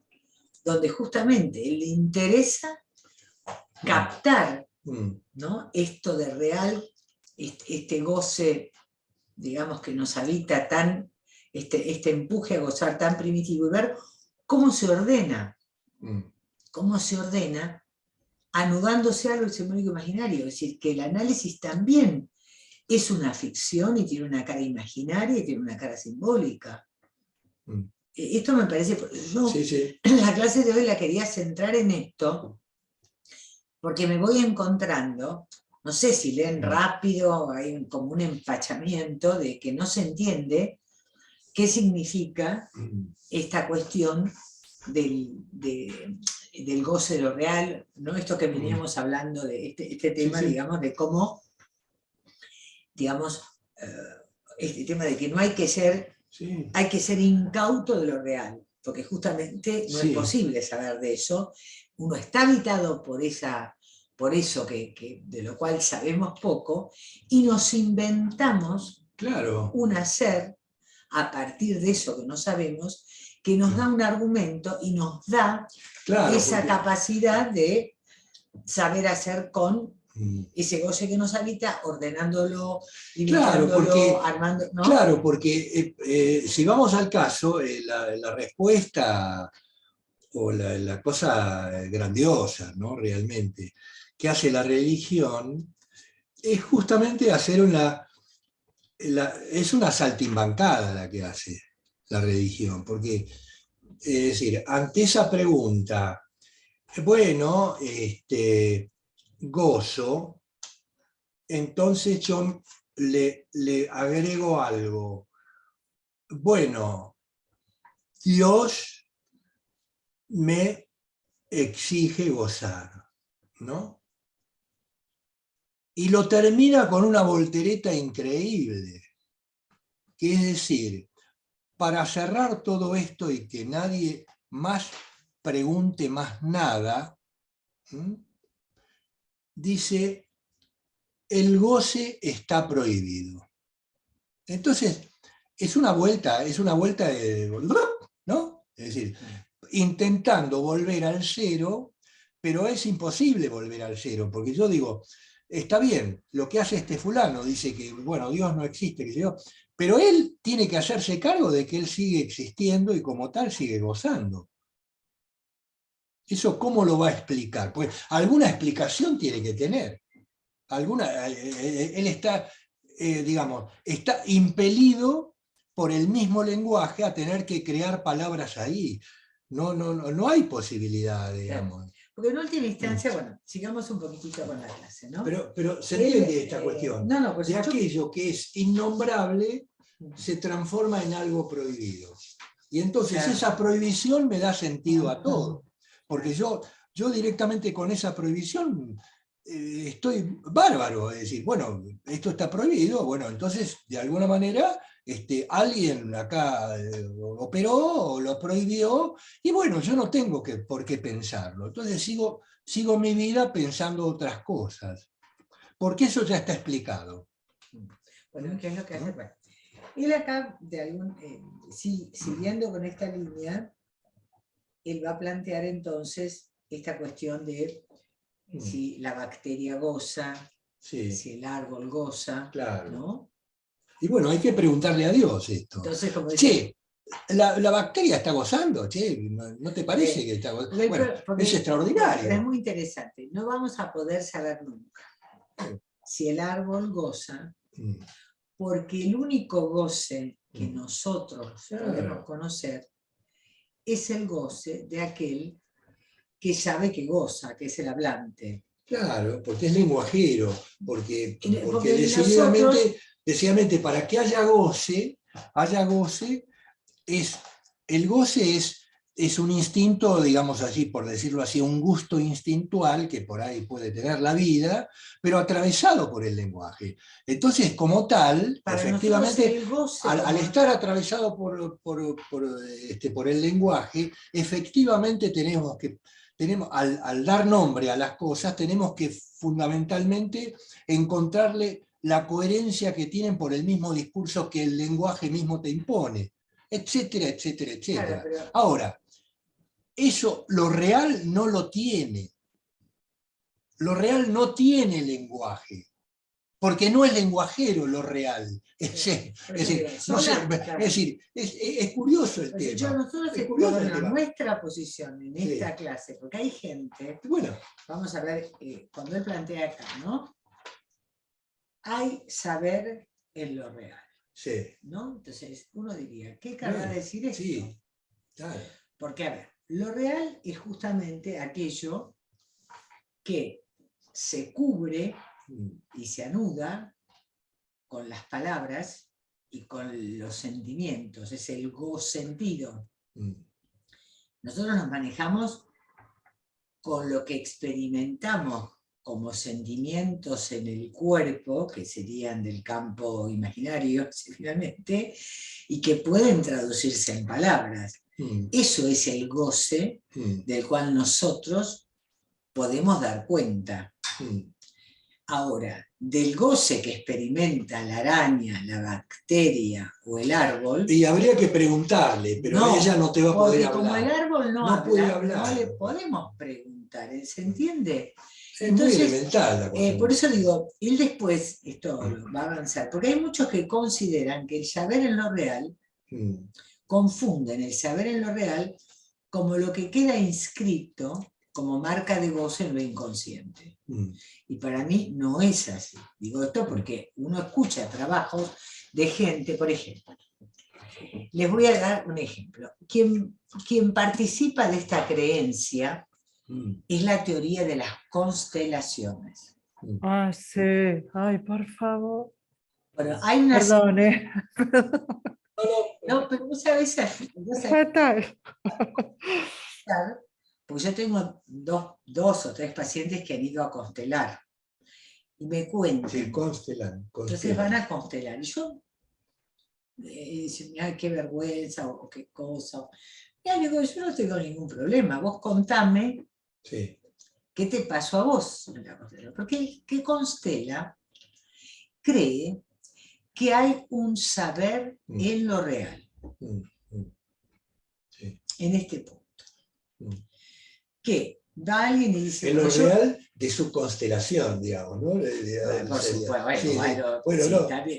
donde justamente le interesa captar, ¿no? Esto de real este goce, digamos, que nos habita tan, este empuje a gozar tan primitivo, y ver cómo se ordena, anudándose algo simbólico imaginario. Es decir, que el análisis también es una ficción y tiene una cara imaginaria y tiene una cara simbólica. Esto me parece, yo la clase de hoy la quería centrar en esto, porque me voy encontrando, no sé si leen rápido, hay como un empachamiento de que no se entiende qué significa esta cuestión del goce de lo real, ¿no? Esto que veníamos hablando de este tema, digamos, de cómo, digamos, este tema de que no hay que ser, hay que ser incauto de lo real, porque justamente no es posible saber de eso. Uno está habitado por eso de lo cual sabemos poco, y nos inventamos un hacer a partir de eso que no sabemos, que nos da un argumento y nos da esa capacidad de saber hacer con ese goce que nos habita, ordenándolo, limitándolo, armando, ¿no? Claro, porque si vamos al caso, la respuesta o la cosa grandiosa, ¿no? Realmente, que hace la religión, es justamente hacer es una saltimbancada la que hace la religión, porque, es decir, ante esa pregunta, bueno, gozo, entonces yo le agrego algo. Bueno, Dios me exige gozar, ¿no? Y lo termina con una voltereta increíble, que es decir, para cerrar todo esto y que nadie más pregunte más nada, dice, el goce está prohibido. Entonces, es una vuelta ¿no? Es decir, intentando volver al cero, pero es imposible volver al cero, porque yo digo, está bien, lo que hace este fulano, dice que, bueno, Dios no existe, que yo, pero él tiene que hacerse cargo de que él sigue existiendo y como tal sigue gozando. ¿Eso cómo lo va a explicar? Pues alguna explicación tiene que tener. Él está, digamos, está impelido por el mismo lenguaje a tener que crear palabras ahí. No hay posibilidad, digamos. Porque en última instancia, bueno, sigamos un poquitito con la clase, ¿no? Pero se entiende esta cuestión. Pues de aquello que es innombrable se transforma en algo prohibido. Y entonces esa prohibición me da sentido a todo. Porque yo directamente con esa prohibición estoy bárbaro. Es decir, bueno, esto está prohibido, bueno, entonces de alguna manera alguien acá operó o lo prohibió, y bueno, yo no tengo por qué pensarlo. Entonces sigo mi vida pensando otras cosas, porque eso ya está explicado. Bueno, ¿qué es lo que hace? Bueno, él acá, siguiendo con esta línea, él va a plantear entonces esta cuestión de si la bacteria goza, si el árbol goza, ¿no? Y bueno, hay que preguntarle a Dios esto. Entonces, como dice, la bacteria está gozando, ¿no te parece que está gozando? Bueno, es extraordinario. Pero es muy interesante. No vamos a poder saber nunca si el árbol goza, porque el único goce que nosotros podemos conocer es el goce de aquel que sabe que goza, que es el hablante. Claro, porque es lenguajero, porque decididamente para que haya goce, el goce es un instinto, digamos así, por decirlo así, un gusto instintual que por ahí puede tener la vida, pero atravesado por el lenguaje. Entonces, como tal, para efectivamente, al estar atravesado por el lenguaje, efectivamente al dar nombre a las cosas, tenemos que fundamentalmente encontrarle la coherencia que tienen por el mismo discurso que el lenguaje mismo te impone, etcétera, etcétera, etcétera. Claro, ahora, eso lo real no lo tiene. Lo real no tiene lenguaje. porque no es lenguajero lo real. Es decir, no sé, Claro. es decir, es curioso el Entonces, tema. nosotros Es curioso el exponemos tema. nuestra posición en Sí. esta clase, porque hay gente, Bueno, vamos a ver, cuando él plantea acá, ¿no? Hay saber en lo real, sí, ¿no? Entonces, uno diría, ¿qué querrá bueno, decir esto? sí, claro. Porque, a ver, lo real es justamente aquello que se cubre y se anuda con las palabras y con los sentimientos, es el go-sentido. Mm. Nosotros nos manejamos con lo que experimentamos como sentimientos en el cuerpo, que serían del campo imaginario, finalmente, y que pueden traducirse en palabras. Eso es el goce del cual nosotros podemos dar cuenta. Ahora, del goce que experimenta la araña, la bacteria o el árbol... Y habría que preguntarle, pero no, ella no te va a poder hablar. Porque como el árbol no habla, puede hablar, no le podemos preguntar, ¿se entiende? Es Entonces, muy elemental la cosa. por eso digo, él después, esto va a avanzar, porque hay muchos que consideran que el saber en lo real, confunden el saber en lo real como lo que queda inscrito como marca de voz en lo inconsciente. Y para mí no es así. Digo esto porque uno escucha trabajos de gente, por ejemplo. Les voy a dar un ejemplo. Quien participa de esta creencia es la teoría de las constelaciones. Ah, sí. Ay, por favor. Bueno, hay una... Perdone. No, pero vos sabés, Fatal. porque yo tengo dos o tres pacientes que han ido a constelar y me cuentan. Sí, constelan. Entonces van a constelar. Y yo dicen, ay, qué vergüenza o qué cosa. Ya le digo, yo no tengo ningún problema. Vos contame qué te pasó a vos. Porque el que constela cree que hay un saber en lo real. En este punto. Que va alguien y dice... En lo real de su constelación, digamos, ¿no? Por supuesto,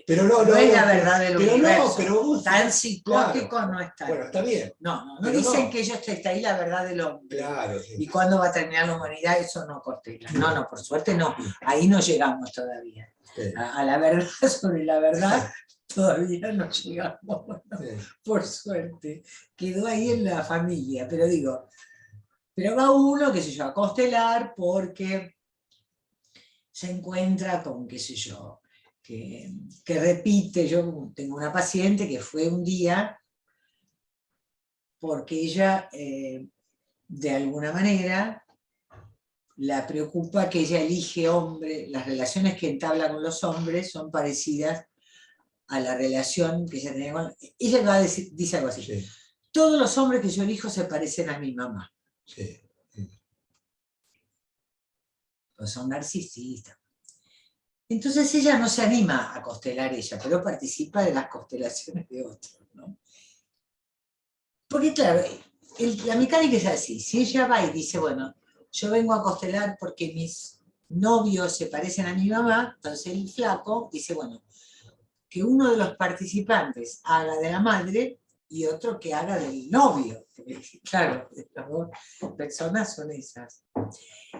pero no es la verdad del universo. Pero vos, tan psicótico claro, no está. Bueno, está bien. No dicen que ellos está ahí la verdad del hombre. Claro, sí. Y cuándo va a terminar la humanidad, eso no constela. No, por suerte no. Ahí no llegamos todavía. Sí. A la verdad sobre la verdad todavía no llegamos. ¿No? Sí. Por suerte. Quedó ahí en la familia. Pero digo, pero va uno, qué sé yo, a constelar porque se encuentra con, qué sé yo, que repite. Yo tengo una paciente que fue un día porque ella, de alguna manera, la preocupa que ella elige hombre, las relaciones que entabla con los hombres son parecidas a la relación que ella tenía con... Ella va a decir, dice algo así, sí. Todos los hombres que yo elijo se parecen a mi mamá. Sí. Pues son narcisistas. Entonces ella no se anima a constelar ella, pero participa de las constelaciones de otros, ¿no? Porque claro, la mecánica es así, si ella va y dice, bueno, yo vengo a constelar porque mis novios se parecen a mi mamá, entonces el flaco dice, bueno, que uno de los participantes haga de la madre y otro que haga del novio. Claro, las dos personas son esas.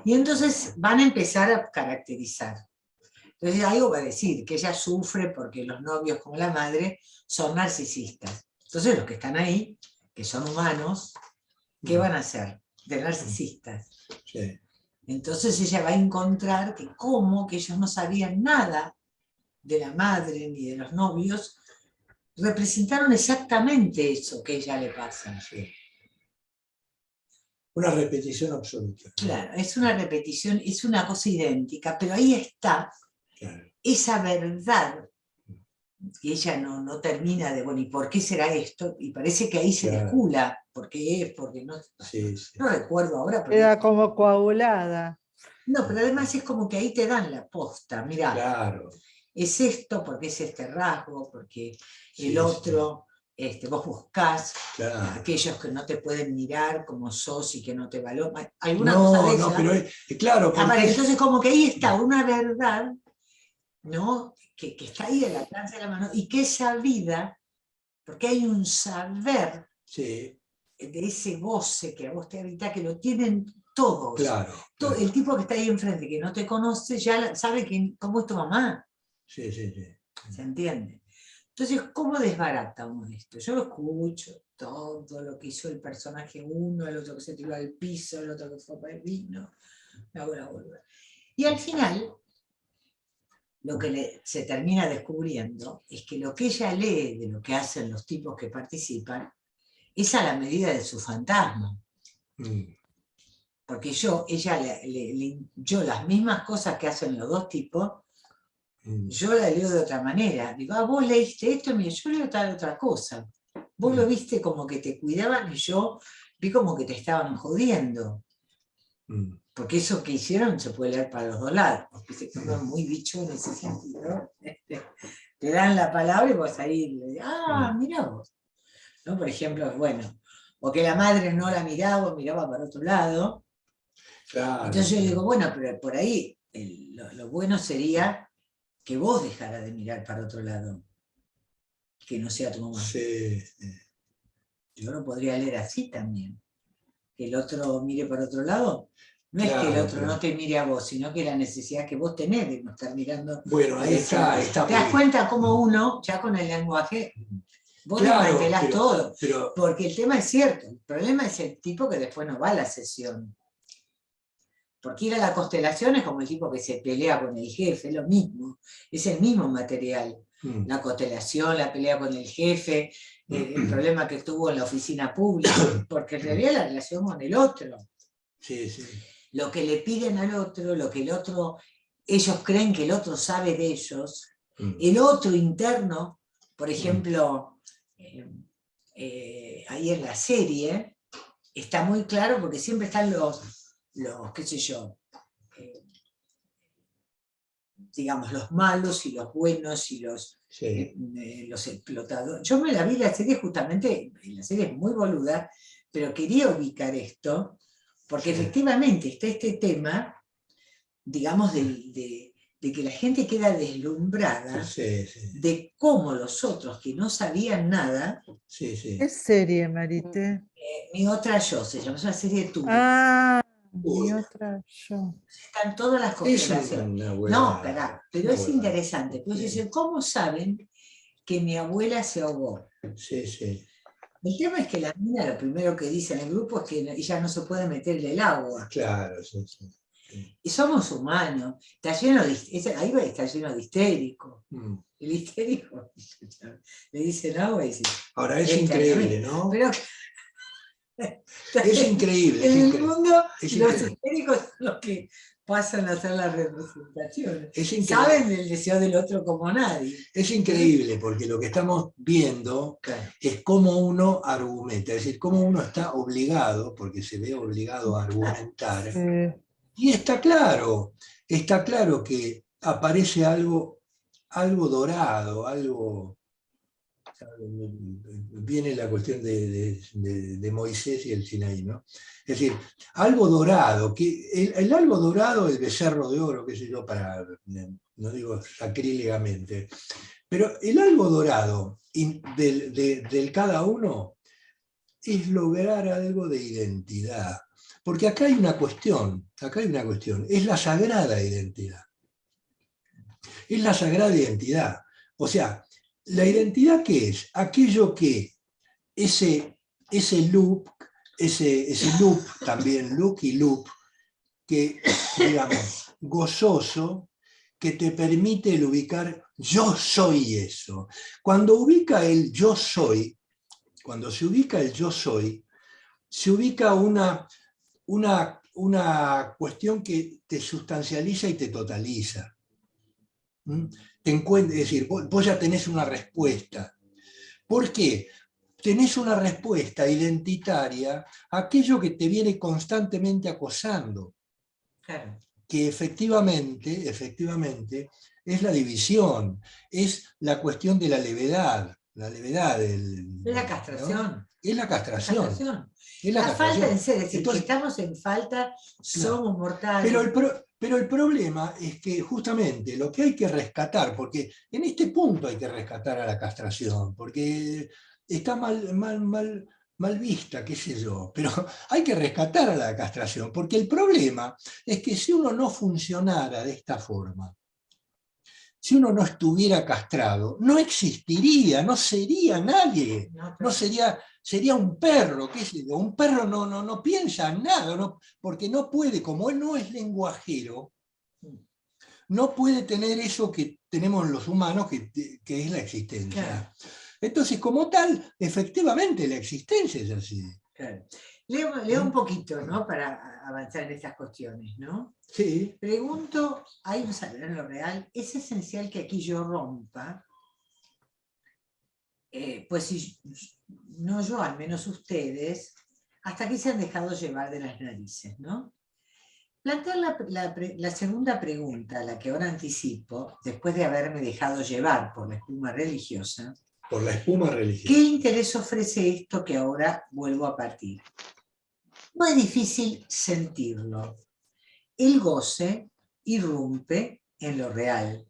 Y entonces van a empezar a caracterizar. Entonces algo va a decir que ella sufre porque los novios como la madre son narcisistas. Entonces los que están ahí, que son humanos, ¿qué van a hacer? De narcisistas. Sí. Entonces ella va a encontrar que como que ellos no sabían nada de la madre ni de los novios, representaron exactamente eso que a ella le pasa. Sí. Una repetición absoluta. Claro, es una repetición, es una cosa idéntica, pero ahí está esa verdad que ella no termina de, bueno, ¿y por qué será esto? Y parece que ahí se descula, ¿por qué es? Porque no, no recuerdo ahora. Pero queda como coagulada. No, pero además es como que ahí te dan la posta, mirá. Claro. Es esto, porque es este rasgo, porque el otro, vos buscás aquellos que no te pueden mirar como sos y que no te valoran. Alguna cosa de esa. No, pero claro. Entonces como que ahí está una verdad ¿no? Que está ahí al alcance de la mano, y que esa vida, porque hay un saber Sí, de ese goce que a vos te habita, que lo tienen todos. claro. Todo, claro. el tipo que está ahí enfrente, que no te conoce, ya sabe cómo es tu mamá, Sí, sí, sí. ¿se entiende? Entonces, ¿cómo desbarata uno esto? Yo lo escucho, todo lo que hizo el personaje uno, el otro que se tiró al piso, el otro que fue para el vino, ahora vuelve. Y al final, lo que se termina descubriendo es que lo que ella lee de lo que hacen los tipos que participan es a la medida de su fantasma. Mm, Porque ella yo las mismas cosas que hacen los dos tipos, yo la leo de otra manera. Digo, vos leíste esto, mira, yo leo tal otra cosa. Vos lo viste como que te cuidaban y yo vi como que te estaban jodiendo. mm. Porque eso que hicieron se puede leer para los dos lados. Porque se quedó muy dicho en ese sentido. Te dan la palabra y vos ahí, mirá vos. ¿No? Por ejemplo, bueno, o que la madre no la miraba o miraba para otro lado. Claro. Entonces yo digo, bueno, pero por ahí lo bueno sería que vos dejaras de mirar para otro lado, que no sea tu mamá. Sí. Yo lo podría leer así también, que el otro mire para otro lado. No es que el Claro, otro pero- no te mire a vos, sino que la necesidad que vos tenés de no estar mirando. Bueno, ahí está ¿Te das muy- cuenta cómo uno, ya con el lenguaje, vos Claro, desmantelás pero- todo? pero Porque el tema es cierto, el problema es el tipo que después no va a la sesión. Porque ir a la constelación es como el tipo que se pelea con el jefe, es lo mismo, es el mismo material. La constelación, la pelea con el jefe, el problema que tuvo en la oficina pública, porque en realidad la relación con el otro. sí, sí. Lo que le piden al otro, lo que el otro, ellos creen que el otro sabe de ellos, el otro interno, por ejemplo, ahí en la serie, está muy claro porque siempre están los qué sé yo, digamos, los malos y los buenos y los explotadores. Yo me la vi la serie justamente, la serie es muy boluda, pero quería ubicar esto, porque efectivamente está este tema, digamos, de que la gente queda deslumbrada de cómo los otros que no sabían nada. ¿Qué serie, Marité? Mi otra yo, se llama, es una serie tuya. Ah, mi otra yo. Están todas las constelaciones. No, pero es interesante. Pues dicen, ¿cómo saben que mi abuela se ahogó? Sí, sí. El tema es que la mina lo primero que dice en el grupo es que ella no se puede meter en el agua. Claro, sí, sí. Y somos humanos. Está lleno ahí está lleno de histéricos. El histérico le dicen agua y dice. Ahora es increíble, ¿no? Pero es increíble. En el mundo, los histéricos son los que pasan a hacer la representación. Saben del deseo del otro como nadie. Es increíble porque lo que estamos viendo es cómo uno argumenta, es decir, cómo uno está obligado, porque se ve obligado a argumentar. Y está claro que aparece algo dorado, algo... Viene la cuestión de Moisés y el Sinaí, ¿no? Es decir, algo dorado, que el algo dorado, el becerro de oro, qué sé yo, no digo sacrílegamente, pero el algo dorado del cada uno es lograr algo de identidad. Porque acá hay una cuestión, es la sagrada identidad. Es la sagrada identidad. O sea, ¿la identidad qué es? Aquello que ese loop, también look y loop, que, digamos, gozoso, que te permite el ubicar yo soy eso. Cuando ubica el yo soy, cuando se ubica el yo soy, se ubica una cuestión que te sustancializa y te totaliza. Es decir, vos ya tenés una respuesta. ¿Por qué? Tenés una respuesta identitaria a aquello que te viene constantemente acosando. Claro. Que efectivamente es la división, es la cuestión de la levedad. Es la castración. ¿no? Es la castración. Castración. Es la La falta castración. de ser, es decir, Entonces, que estamos en falta, somos mortales. pero el problema es que justamente lo que hay que rescatar, porque en este punto hay que rescatar a la castración, porque está mal vista, qué sé yo, pero hay que rescatar a la castración, porque el problema es que si uno no funcionara de esta forma, si uno no estuviera castrado, no existiría, no sería nadie, no sería un perro, qué sé yo. Un perro no piensa en nada, porque no puede, como él no es lenguajero, no puede tener eso que tenemos los humanos, que es la existencia. Claro. Entonces, como tal, efectivamente la existencia es así. Claro. Leo un poquito, ¿no? Para avanzar en estas cuestiones, ¿no? Sí. Pregunto, ¿hay un saber en lo real? ¿Es esencial que aquí yo rompa? Pues si no yo, al menos ustedes, hasta aquí se han dejado llevar de las narices, ¿no? Plantear la segunda pregunta, la que ahora anticipo, después de haberme dejado llevar por la espuma religiosa. Por la espuma religiosa. ¿Qué interés ofrece esto que ahora vuelvo a partir? No es difícil sentirlo. El goce irrumpe en lo real.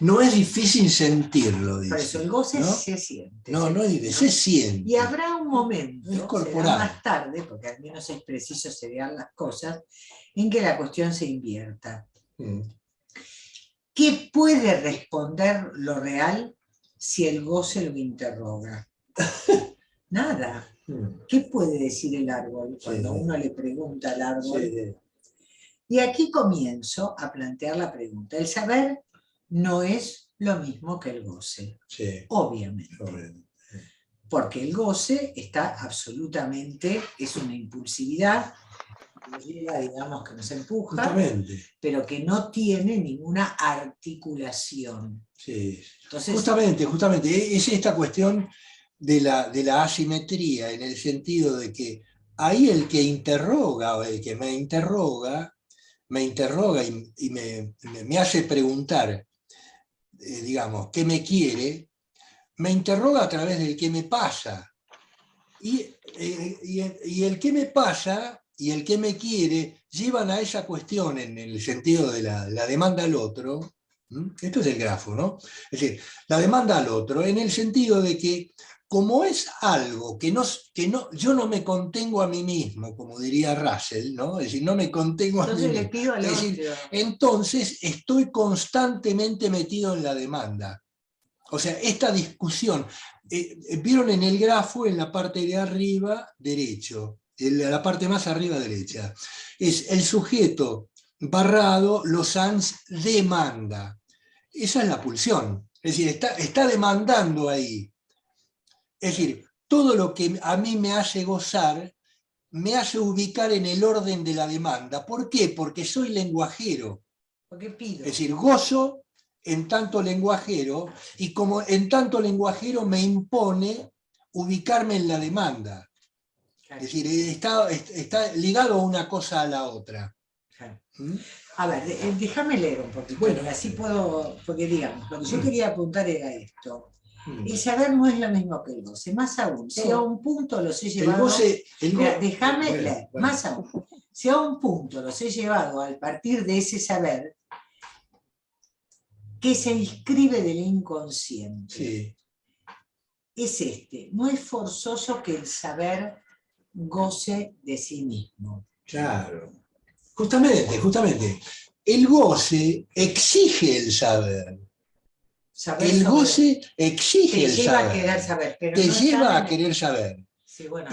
No es difícil sentirlo, dice. Por eso el goce, ¿no? Se siente. No es difícil, se siente. Y habrá un momento, es corporal, será más tarde, porque al menos es preciso se vean las cosas, en que la cuestión se invierta. ¿Qué puede responder lo real si el goce lo interroga? Nada. ¿Qué puede decir el árbol cuando uno le pregunta al árbol? Sí. Y aquí comienzo a plantear la pregunta. El saber no es lo mismo que el goce, obviamente. Porque el goce está absolutamente, es una impulsividad, digamos, que nos empuja, justamente, pero que no tiene ninguna articulación. Sí. Entonces, justamente, es esta cuestión de la asimetría, en el sentido de que ahí el que interroga, o el que me interroga y me hace preguntar, digamos, ¿qué me quiere? Me interroga a través del qué me pasa. Y el qué me pasa y el qué me quiere llevan a esa cuestión en el sentido de la demanda al otro. Esto es el grafo, ¿no? Es decir, la demanda al otro en el sentido de que como es algo que yo no me contengo a mí mismo, como diría Russell, ¿no? Es decir, no me contengo a mí mismo. Le pido al es decir, entonces estoy constantemente metido en la demanda. O sea, esta discusión, vieron en el grafo, en la parte de arriba derecho, en la parte más arriba derecha, es el sujeto barrado, los ans demanda. Esa es la pulsión, es decir, está demandando ahí. Es decir, todo lo que a mí me hace gozar, me hace ubicar en el orden de la demanda. ¿Por qué? Porque soy lenguajero. Porque pido. Es decir, gozo en tanto lenguajero, y como en tanto lenguajero me impone ubicarme en la demanda. Claro. Es decir, está ligado una cosa a la otra. Claro. A ver, déjame leer un poquito, bueno, así puedo, porque digamos, lo que yo quería apuntar era esto. El saber no es lo mismo que el goce, más aún, si a un punto los he llevado... Déjame leer, más aún, si a un punto los he llevado al partir de ese saber, que se inscribe del inconsciente. Sí. Es este, no es forzoso que el saber goce de sí mismo. Claro. Justamente. El goce exige el saber. El goce exige el saber. Te lleva a querer saber. Pero te no lleva a querer saber. Sí, bueno,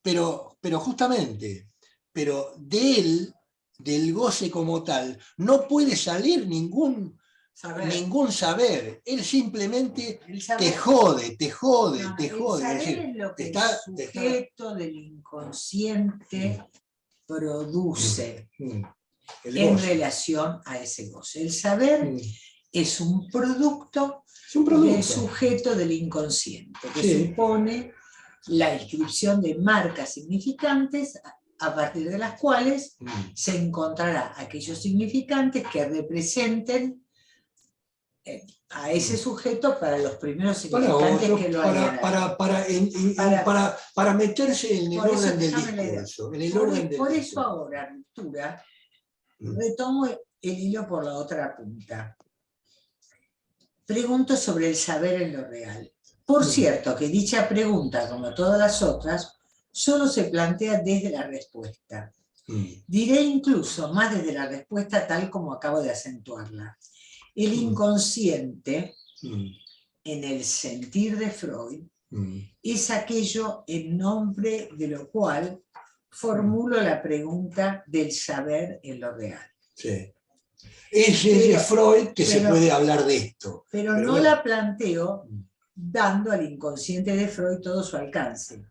pero justamente, del goce como tal, no puede salir ningún saber. Él simplemente te jode. El saber es lo que el sujeto del inconsciente produce en relación a ese goce. El saber es un producto del sujeto del inconsciente, que supone la inscripción de marcas significantes a partir de las cuales se encontrará aquellos significantes que representen a ese sujeto para los primeros Para significantes otros, que lo hayan. para meterse en el Por eso orden del déjame leer. discurso. En el orden del Por eso discurso. ahora, Ruptura, retomo el hilo por la otra punta. Pregunto sobre el saber en lo real. Por cierto, que dicha pregunta, como todas las otras, solo se plantea desde la respuesta. Diré incluso más desde la respuesta tal como acabo de acentuarla. El inconsciente, en el sentir de Freud, es aquello en nombre de lo cual formulo la pregunta del saber en lo real. Sí. Es de Freud que se puede hablar de esto. Pero no bueno, la planteo dando al inconsciente de Freud todo su alcance.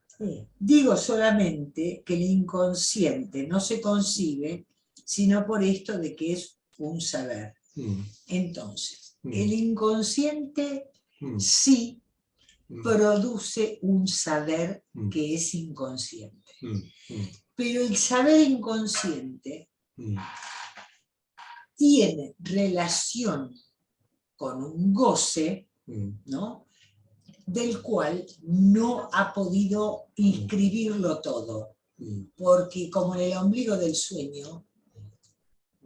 Digo solamente que el inconsciente no se concibe sino por esto de que es un saber. Entonces, el inconsciente sí produce un saber que es inconsciente. Pero el saber inconsciente tiene relación con un goce, ¿no?, del cual no ha podido inscribirlo todo, porque como en el ombligo del sueño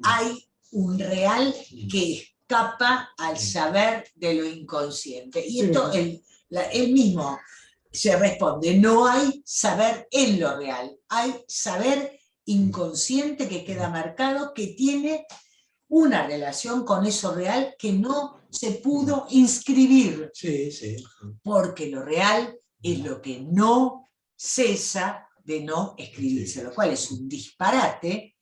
hay un real que escapa al saber de lo inconsciente. Y esto él mismo se responde, no hay saber en lo real, hay saber inconsciente que queda marcado, que tiene una relación con eso real que no se pudo inscribir. Porque lo real es lo que no cesa de no escribirse, lo cual es un disparate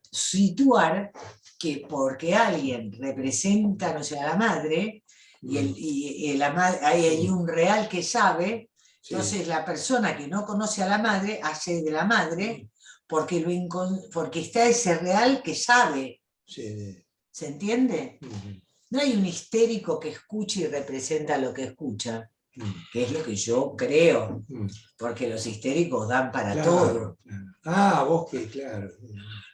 situar que porque alguien representa, no sé, a la madre, y hay un real que sabe, entonces la persona que no conoce a la madre hace de la madre porque está ese real que sabe. ¿Se entiende? No hay un histérico que escucha y representa lo que escucha, que es lo que yo creo, porque los histéricos dan para todo. Vos que, claro.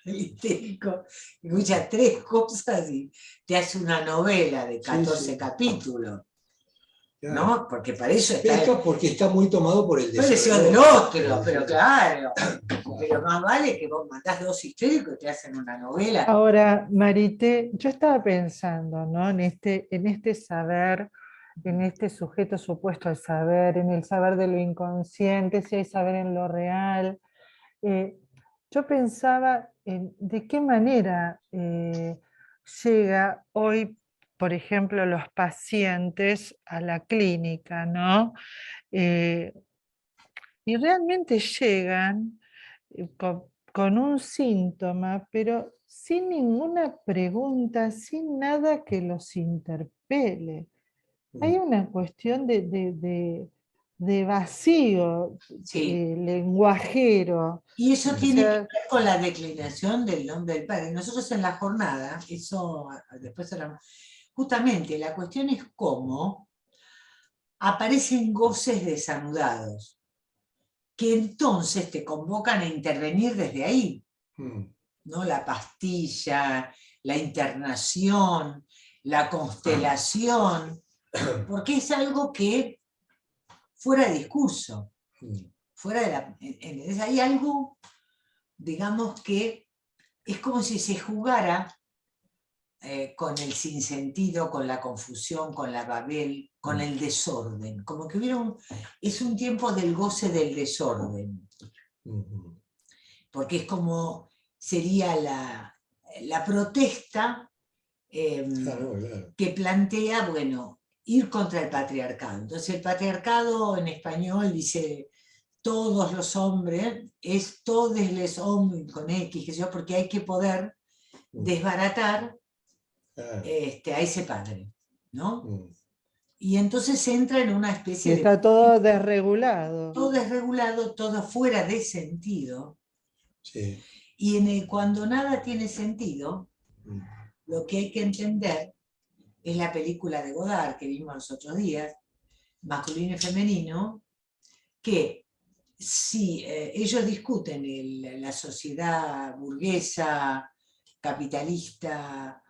El histérico escucha 3 cosas y te hace una novela de 14 capítulos. Claro. ¿No? Porque para eso está... Porque está muy tomado por el deseo del otro, pero claro. Pero más vale que vos matás 2 histéricos y te hacen una novela. Ahora, Marité, yo estaba pensando, ¿no?, en este saber, en este sujeto supuesto al saber, en el saber de lo inconsciente, si hay saber en lo real. Yo pensaba en de qué manera llega hoy, por ejemplo, los pacientes a la clínica, ¿no? Y realmente llegan con un síntoma, pero sin ninguna pregunta, sin nada que los interpele. Hay una cuestión de vacío lenguajero. Y eso tiene que ver con la declinación del nombre del Padre. Nosotros en la jornada, eso después hablamos, justamente la cuestión es cómo aparecen goces desanudados, que entonces te convocan a intervenir desde ahí, ¿no? La pastilla, la internación, la constelación, porque es algo que fuera de discurso, fuera de la... Hay algo, digamos, que es como si se jugara con el sinsentido, con la confusión, con la babel, con el desorden, como que es un tiempo del goce del desorden, porque es como sería la protesta que plantea, bueno, ir contra el patriarcado. Entonces el patriarcado en español dice todos los hombres, es todos los hombres con X, que yo, porque hay que poder desbaratar a ese padre, ¿no? Y entonces entra en una especie está todo desregulado. Todo desregulado, todo fuera de sentido. Y cuando nada tiene sentido, lo que hay que entender es la película de Godard que vimos los otros días, Masculino y Femenino, que si ellos discuten la sociedad burguesa, capitalista,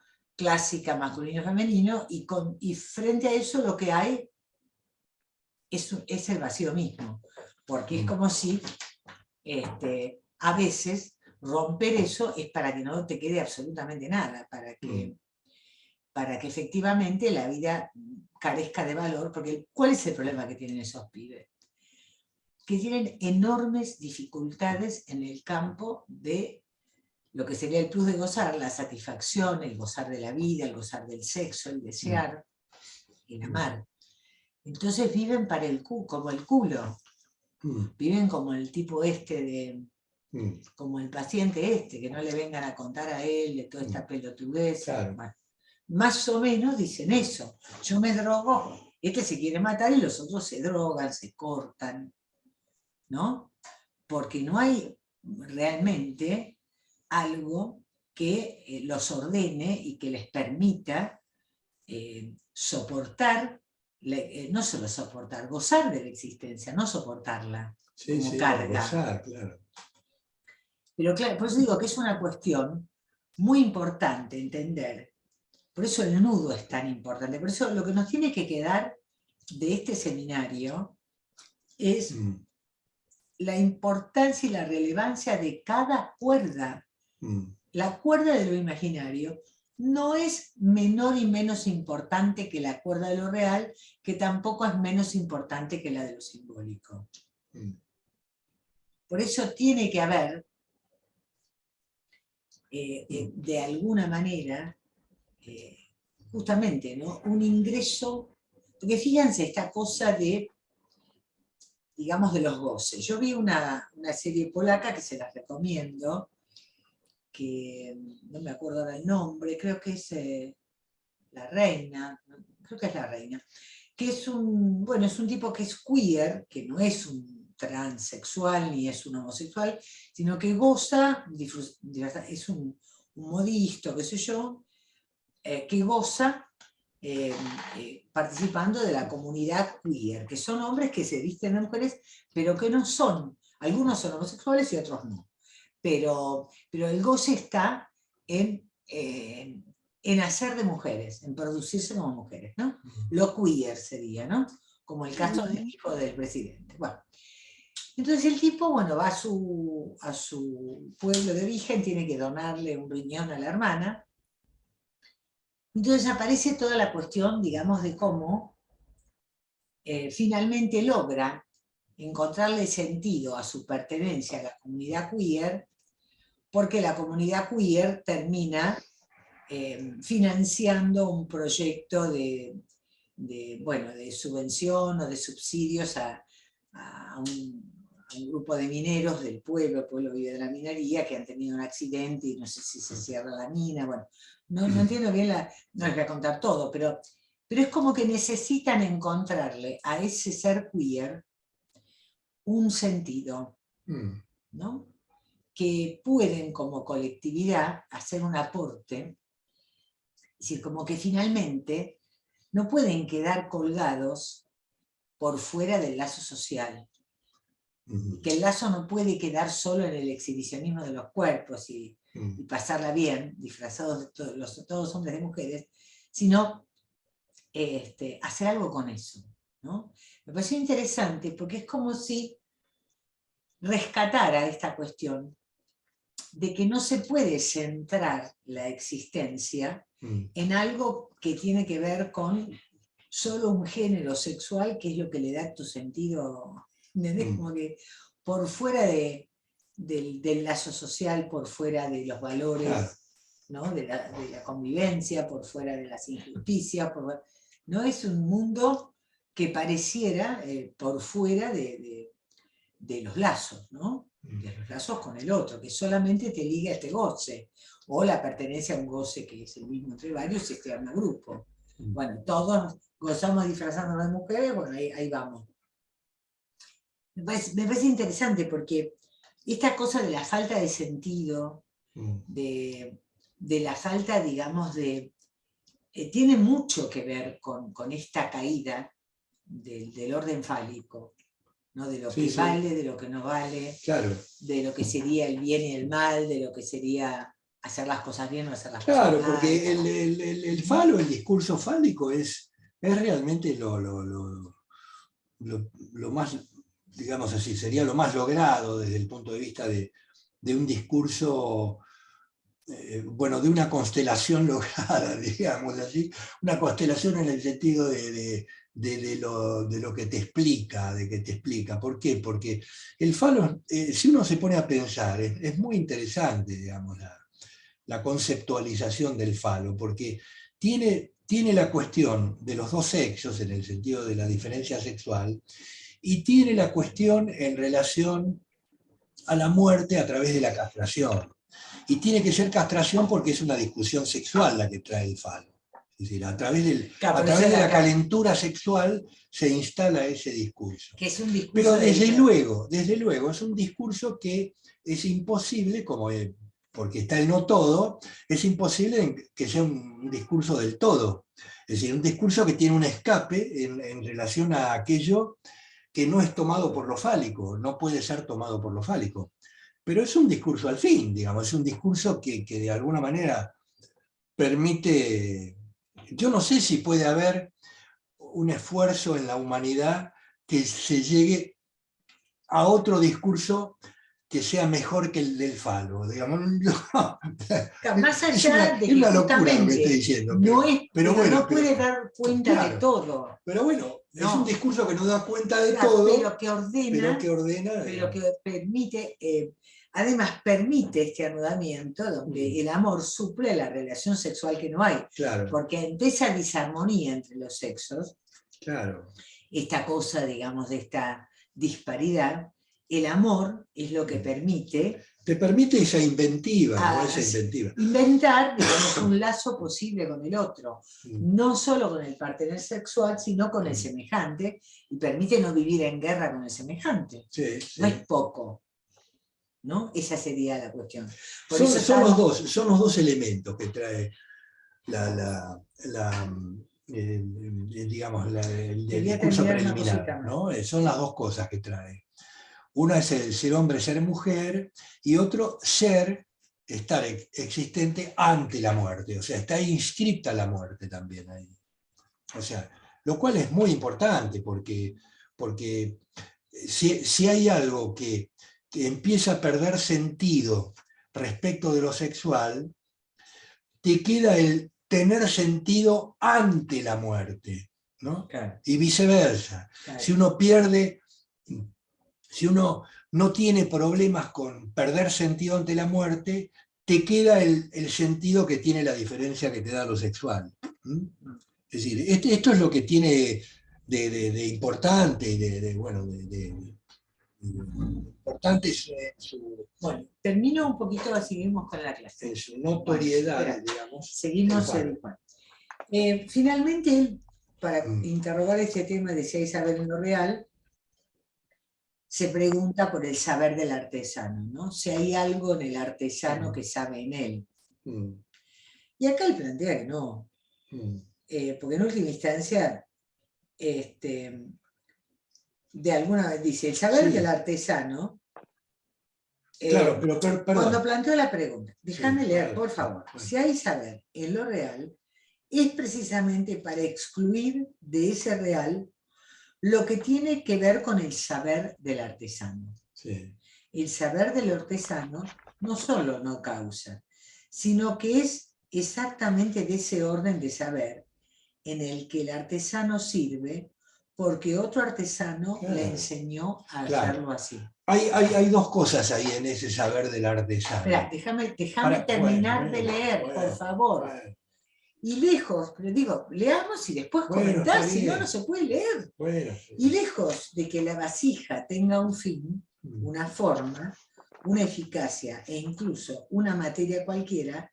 clásica masculino-femenino, y frente a eso lo que hay es el vacío mismo, porque es como si a veces romper eso es para que no te quede absolutamente nada, para que efectivamente la vida carezca de valor, porque ¿cuál es el problema que tienen esos pibes? Que tienen enormes dificultades en el campo de lo que sería el plus de gozar, la satisfacción, el gozar de la vida, el gozar del sexo, el desear, el amar. Entonces viven para como el culo, viven como el tipo como el paciente que no le vengan a contar a él de toda esta pelotudez. Claro. Bueno, más o menos dicen eso, yo me drogo, se quiere matar y los otros se drogan, se cortan, ¿no? Porque no hay realmente algo que los ordene y que les permita soportar, no solo soportar, gozar de la existencia, no soportarla como carga. Gozar, claro. Pero claro, por eso digo que es una cuestión muy importante entender. Por eso el nudo es tan importante. Por eso lo que nos tiene que quedar de este seminario es la importancia y la relevancia de cada cuerda. La cuerda de lo imaginario no es menor y menos importante que la cuerda de lo real, que tampoco es menos importante que la de lo simbólico. Por eso tiene que haber, de alguna manera, justamente, ¿no?, un ingreso, porque fíjense esta cosa de, digamos, de los goces. Yo vi una serie polaca que se las recomiendo, que no me acuerdo ahora el nombre, creo que es La Reina, creo que es La Reina, que es un tipo que es queer, que no es un transexual ni es un homosexual, sino que goza, es un modisto, qué sé yo, que goza participando de la comunidad queer, que son hombres que se visten de mujeres, pero que no son, algunos son homosexuales y otros no. Pero el goce está en hacer de mujeres, en producirse como mujeres, ¿no? Lo queer sería, ¿no? Como el caso del hijo del presidente. Bueno, entonces el tipo, bueno, va a su pueblo de origen, tiene que donarle un riñón a la hermana. Entonces aparece toda la cuestión, digamos, de cómo finalmente logra encontrarle sentido a su pertenencia a la comunidad queer, porque la comunidad queer termina financiando un proyecto de subvención o de subsidios a un grupo de mineros del pueblo, el pueblo vive de la minería, que han tenido un accidente y no sé si se cierra la mina, bueno, no entiendo bien, no les voy a contar todo, pero es como que necesitan encontrarle a ese ser queer un sentido, ¿no?, que pueden como colectividad hacer un aporte, es decir, como que finalmente no pueden quedar colgados por fuera del lazo social, que el lazo no puede quedar solo en el exhibicionismo de los cuerpos y pasarla bien, disfrazados de todos hombres de mujeres, sino hacer algo con eso, ¿no? Me pareció interesante porque es como si rescatara esta cuestión de que no se puede centrar la existencia en algo que tiene que ver con solo un género sexual, que es lo que le da tu sentido, ¿entendés? Como que por fuera del lazo social, por fuera de los valores, ¿no?, de la convivencia, por fuera de las injusticias, no es un mundo que pareciera por fuera de los lazos, ¿no?, de los lazos con el otro, que solamente te liga a este goce, o la pertenencia a un goce que es el mismo entre varios y se arma grupo. Bueno, todos gozamos disfrazándonos de mujeres, bueno, ahí vamos. Me parece interesante porque esta cosa de la falta de sentido, de la falta, digamos, tiene mucho que ver con esta caída del orden fálico, ¿no?, de lo que vale, de lo que no vale, claro, de lo que sería el bien y el mal, de lo que sería hacer las cosas bien o hacer las Claro, cosas mal. porque el falo, el discurso fálico es realmente lo más, digamos así, sería lo más logrado desde el punto de vista de un discurso, bueno, de una constelación lograda, digamos así, una constelación en el sentido de lo que te explica, de que te explica. ¿Por qué? Porque el falo, si uno se pone a pensar, es muy interesante, digamos, la conceptualización del falo, porque tiene la cuestión de los dos sexos en el sentido de la diferencia sexual, y tiene la cuestión en relación a la muerte a través de la castración. Y tiene que ser castración porque es una discusión sexual la que trae el falo. Es decir, a través de la calentura sexual se instala ese discurso. Que es un discurso. Pero desde luego, es un discurso que es imposible, porque está el no todo, es imposible que sea un discurso del todo. Es decir, un discurso que tiene un escape en relación a aquello que no es tomado por lo fálico, no puede ser tomado por lo fálico. Pero es un discurso al fin, digamos, es un discurso que de alguna manera permite, yo no sé si puede haber un esfuerzo en la humanidad que se llegue a otro discurso que sea mejor que el del falo, digamos. Más allá de que una locura lo que justamente estoy diciendo. pero bueno, no puede dar cuenta claro, de todo. Pero bueno, es No. un discurso que no da cuenta de Claro, todo, pero que ordena, pero que permite, además permite este anudamiento donde el amor suple la relación sexual que no hay. Claro. Porque ante esa disarmonía entre los sexos, claro, esta cosa, digamos, de esta disparidad, el amor es lo que permite... Te permite esa inventiva, ¿no? Esa inventiva. Inventar, digamos, un lazo posible con el otro. No solo con el partener sexual, sino con el semejante, y permite no vivir en guerra con el semejante. Sí, sí. No es poco, ¿no? Esa sería la cuestión. Son los dos elementos que trae digamos, el discurso preliminar, ¿no? Son las dos cosas que trae. Una es el ser hombre, ser mujer, y otro estar existente ante la muerte. O sea, está inscripta la muerte también ahí. O sea, lo cual es muy importante porque si hay algo que empieza a perder sentido respecto de lo sexual, te queda el tener sentido ante la muerte, ¿no? Claro. Y viceversa. Claro. Si uno no tiene problemas con perder sentido ante la muerte, te queda el sentido que tiene la diferencia que te da lo sexual. Es decir, esto es lo que tiene de importante, importante su... Bueno, termino un poquito, seguimos con la clase. En su notoriedad, bueno, digamos. Seguimos. Finalmente, él, para interrogar este tema de si hay saber en lo real, se pregunta por el saber del artesano, ¿no? Si hay algo en el artesano que sabe en él. Y acá él plantea que no. Porque en última instancia, de alguna vez dice, el saber del artesano, claro, pero perdón. Cuando planteó la pregunta, déjame leer, por favor, si hay saber en lo real, es precisamente para excluir de ese real lo que tiene que ver con el saber del artesano. Sí. El saber del artesano no solo no causa, sino que es exactamente de ese orden de saber en el que el artesano sirve porque otro artesano le enseñó a hacerlo así. Hay dos cosas ahí en ese saber del artesano. Espera, déjame terminar de leer, por favor. Y lejos, pero digo, leamos y después comentar, si no, no se puede leer. Y lejos de que la vasija tenga un fin, una forma, una eficacia e incluso una materia cualquiera,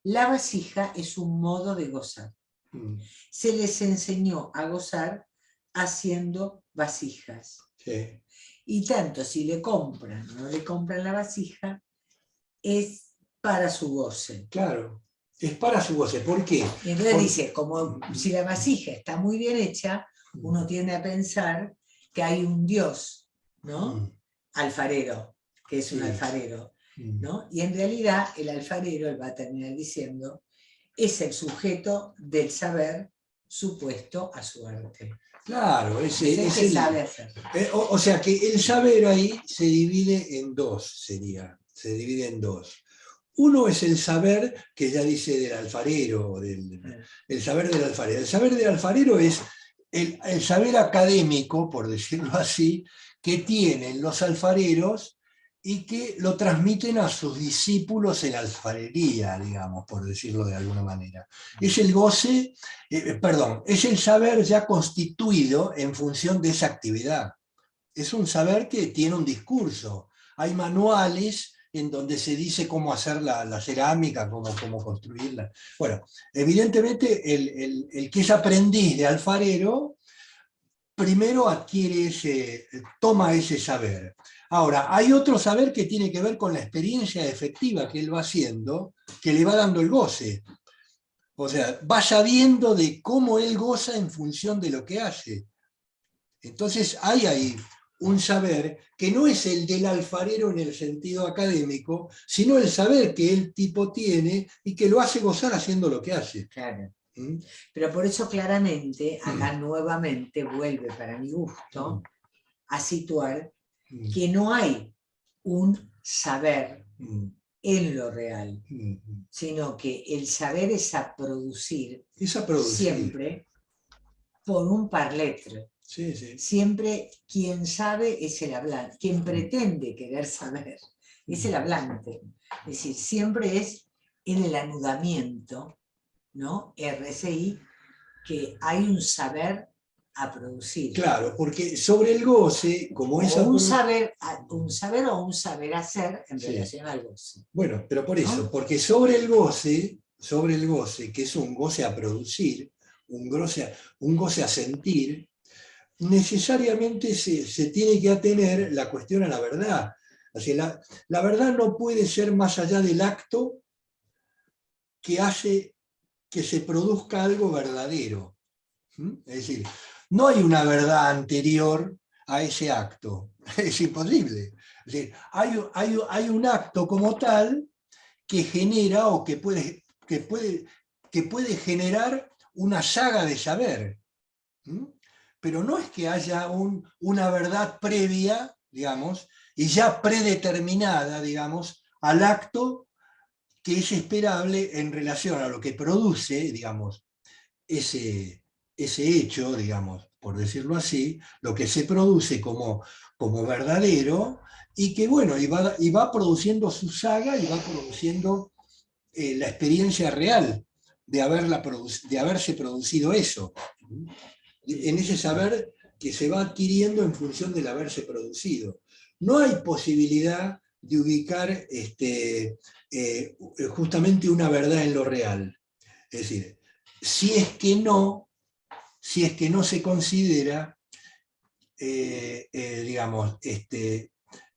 la vasija es un modo de gozar. Se les enseñó a gozar haciendo vasijas. Sí. Y tanto si le compran o no le compran la vasija, es para su goce. Claro, es para su goce. ¿Por qué? Y entonces dice, como si la vasija está muy bien hecha, uno tiende a pensar que hay un dios, ¿no? Alfarero, que es un alfarero. ¿no? Y en realidad el alfarero, él va a terminar diciendo, es el sujeto del saber supuesto a su arte. Claro, Es el que sabe hacer. O sea que el saber ahí se divide en dos, se divide en dos. Uno es el saber que ya dice del alfarero, el saber del alfarero. El saber del alfarero es el saber académico, por decirlo así, que tienen los alfareros y que lo transmiten a sus discípulos en alfarería, digamos, por decirlo de alguna manera. Es el goce, es el saber ya constituido en función de esa actividad. Es un saber que tiene un discurso. Hay manuales en donde se dice cómo hacer la cerámica, cómo construirla. Bueno, evidentemente el que es aprendiz de alfarero, primero toma ese saber. Ahora, hay otro saber que tiene que ver con la experiencia efectiva que él va haciendo, que le va dando el goce. O sea, va sabiendo de cómo él goza en función de lo que hace. Entonces hay ahí un saber que no es el del alfarero en el sentido académico, sino el saber que el tipo tiene y que lo hace gozar haciendo lo que hace. Claro. Pero por eso claramente, acá nuevamente vuelve para mi gusto a situar que no hay un saber en lo real, sino que el saber es a producir, siempre por un parletre. Sí, sí. Siempre quien sabe es el hablante, quien pretende querer saber es el hablante. Es decir, siempre es en el anudamiento, ¿no? RSI, que hay un saber a producir. Claro, porque sobre el goce, como es un saber o un saber hacer en relación al goce. Bueno, pero por eso, ¿no? Porque sobre el goce, que es un goce a producir, un goce a sentir, necesariamente se tiene que atener la cuestión a la verdad. O sea, la verdad no puede ser más allá del acto que hace que se produzca algo verdadero. Es decir, no hay una verdad anterior a ese acto. Es imposible. Es decir, hay un acto como tal que genera o que puede generar una saga de saber. Pero no es que haya una verdad previa, digamos, y ya predeterminada, digamos, al acto que es esperable en relación a lo que produce, digamos, ese hecho, digamos, por decirlo así, lo que se produce como verdadero, y que, bueno, y va produciendo su saga y va produciendo la experiencia real de haberse producido eso. En ese saber que se va adquiriendo en función del haberse producido. No hay posibilidad de ubicar justamente una verdad en lo real. Es decir, si es que no se considera, digamos, si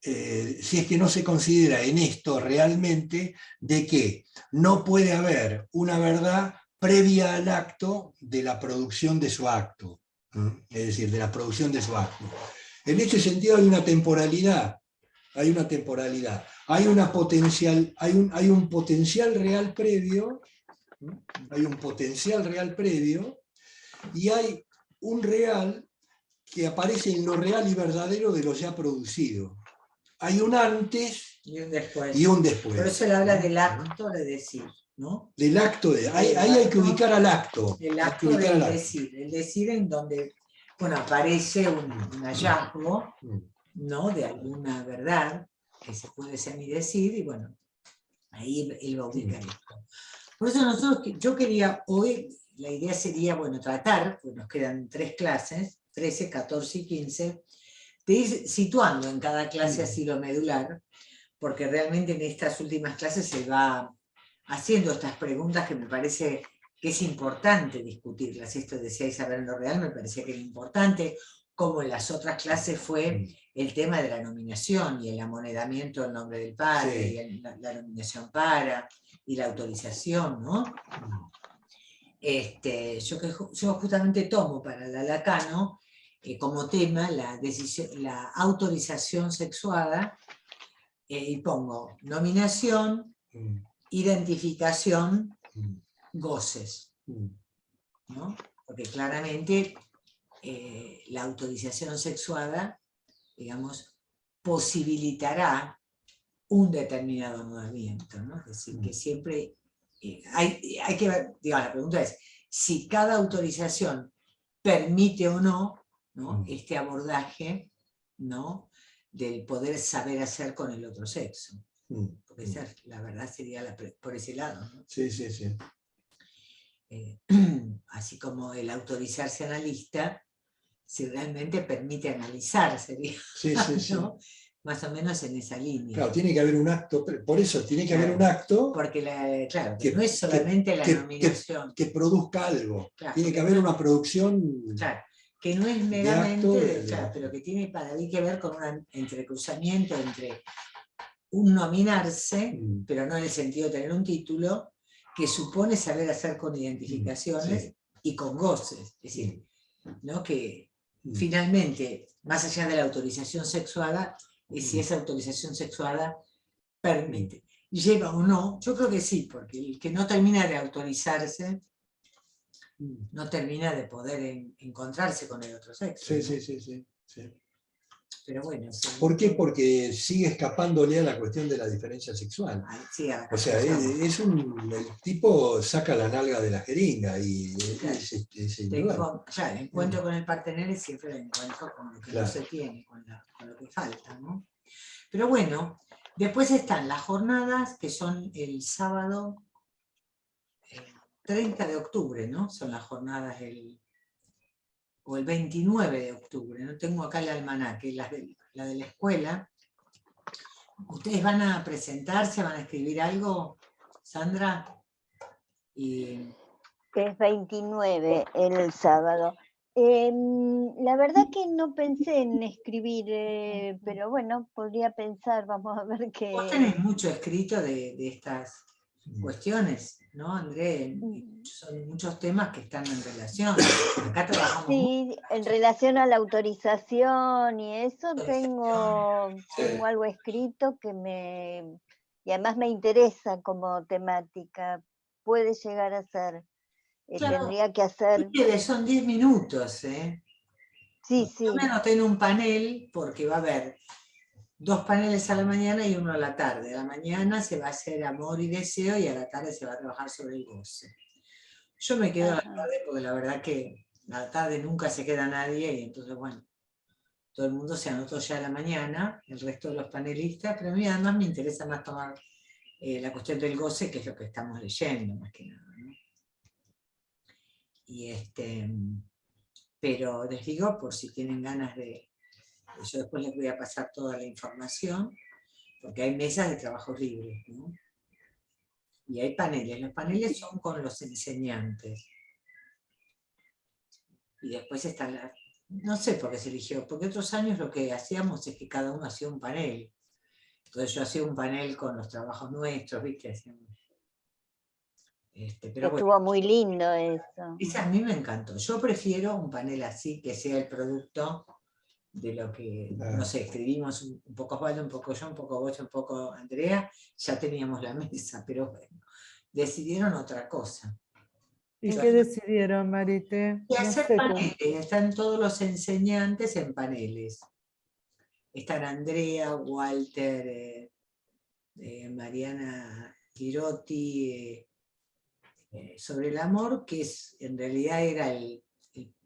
es que no se considera en esto realmente de que no puede haber una verdad previa al acto de la producción de su acto, es decir, de la producción de su acto. En este sentido hay una temporalidad, hay un potencial real previo, y hay un real que aparece en lo real y verdadero de lo ya producido. Hay un antes y un después. Por eso él habla del acto de decir, ¿no? Del acto ahí hay que ubicar al acto. El acto del decir. El decir en donde, bueno, aparece un hallazgo, ¿no? De alguna verdad que se puede semidecir, y bueno, ahí él va a ubicar esto. Por eso yo quería hoy, la idea sería, bueno, tratar, pues nos quedan 3 clases, 13, 14 y 15, de ir situando en cada clase así lo medular, porque realmente en estas últimas clases se va haciendo estas preguntas que me parece que es importante discutirlas. Esto de si hay saber en lo real me parecía que era importante, como en las otras clases fue el tema de la nominación y el amonedamiento del nombre del padre, y la nominación para, y la autorización, ¿no? Yo justamente tomo para la Lacano como tema la autorización sexuada y pongo nominación, identificación, goces, ¿no? Porque claramente la autorización sexuada, digamos, posibilitará un determinado movimiento, ¿no? Es decir, que siempre hay que ver, digamos, la pregunta es, si cada autorización permite o no, ¿no? Este abordaje, ¿no? Del poder saber hacer con el otro sexo. Porque esa, la verdad sería por ese lado, ¿no? Sí, sí, sí. Así como el autorizarse analista, si realmente permite analizar, sería, Sí, sí, sí. ¿no? Más o menos en esa línea. Claro, tiene que haber un acto, por eso tiene que haber Claro, un acto porque claro, que no es solamente la que nominación. que produzca algo. Claro, Tiene que porque haber no- una producción Claro, que no es de meramente, acto. claro, pero que tiene para mí que ver con un entrecruzamiento entre un nominarse, pero no en el sentido de tener un título, que supone saber hacer con identificaciones Sí. y con goces. Es decir, ¿no? Que finalmente, más allá de la autorización sexuada, es si esa autorización sexuada permite. ¿Lleva o no? Yo creo que sí, porque el que no termina de autorizarse no termina de poder encontrarse con el otro sexo. Sí, ¿no? sí, sí, sí, sí. Pero bueno. Sí, ¿Por qué? Porque sigue escapándole a la cuestión de la diferencia sexual. Sí, O sea, el tipo saca la nalga de la jeringa y claro. es indudable. El encuentro con el partener es siempre el encuentro con lo que no se tiene, con lo que falta, ¿no? Pero bueno, después están las jornadas que son el sábado 30 de octubre, ¿no? Son las jornadas o el 29 de octubre, no tengo acá el almanaque, la de la escuela. ¿Ustedes van a presentarse, van a escribir algo, Sandra? Es 29 el sábado. La verdad que no pensé en escribir, pero bueno, podría pensar, vamos a ver qué... Vos tenés mucho escrito de estas cuestiones, ¿no, André? Son muchos temas que están en relación. Acá trabajamos Sí, en relación a la autorización y eso tengo algo escrito y además me interesa como temática. Puede llegar a ser. Claro, Tendría que hacer. son 10 minutos, ¿eh? Sí, Yo sí. me anoté en un panel porque va a haber 2 paneles a la mañana y uno a la tarde. A la mañana se va a hacer amor y deseo y a la tarde se va a trabajar sobre el goce. Yo me quedo a la tarde porque la verdad que a la tarde nunca se queda nadie y entonces, bueno, todo el mundo se anotó ya a la mañana, el resto de los panelistas, pero a mí además me interesa más tomar la cuestión del goce, que es lo que estamos leyendo, más que nada, ¿no? Y pero les digo, por si tienen ganas yo después les voy a pasar toda la información, porque hay mesas de trabajos libres, ¿no? Y hay paneles. Los paneles son con los enseñantes. Y después están no sé por qué se eligió, porque otros años lo que hacíamos es que cada uno hacía un panel. Entonces yo hacía un panel con los trabajos nuestros, ¿viste? Pero Estuvo bueno, muy lindo eso. ese a mí me encantó. Yo prefiero un panel así, que sea el producto de lo que, no sé, escribimos un poco Osvaldo, un poco yo, un poco vos, un poco Andrea, ya teníamos la mesa, pero bueno, decidieron otra cosa. ¿Y qué decidieron, Marité? Y No hacer sé. paneles, están todos los enseñantes en paneles. Están Andrea, Walter, Mariana Girotti, sobre el amor, que en realidad era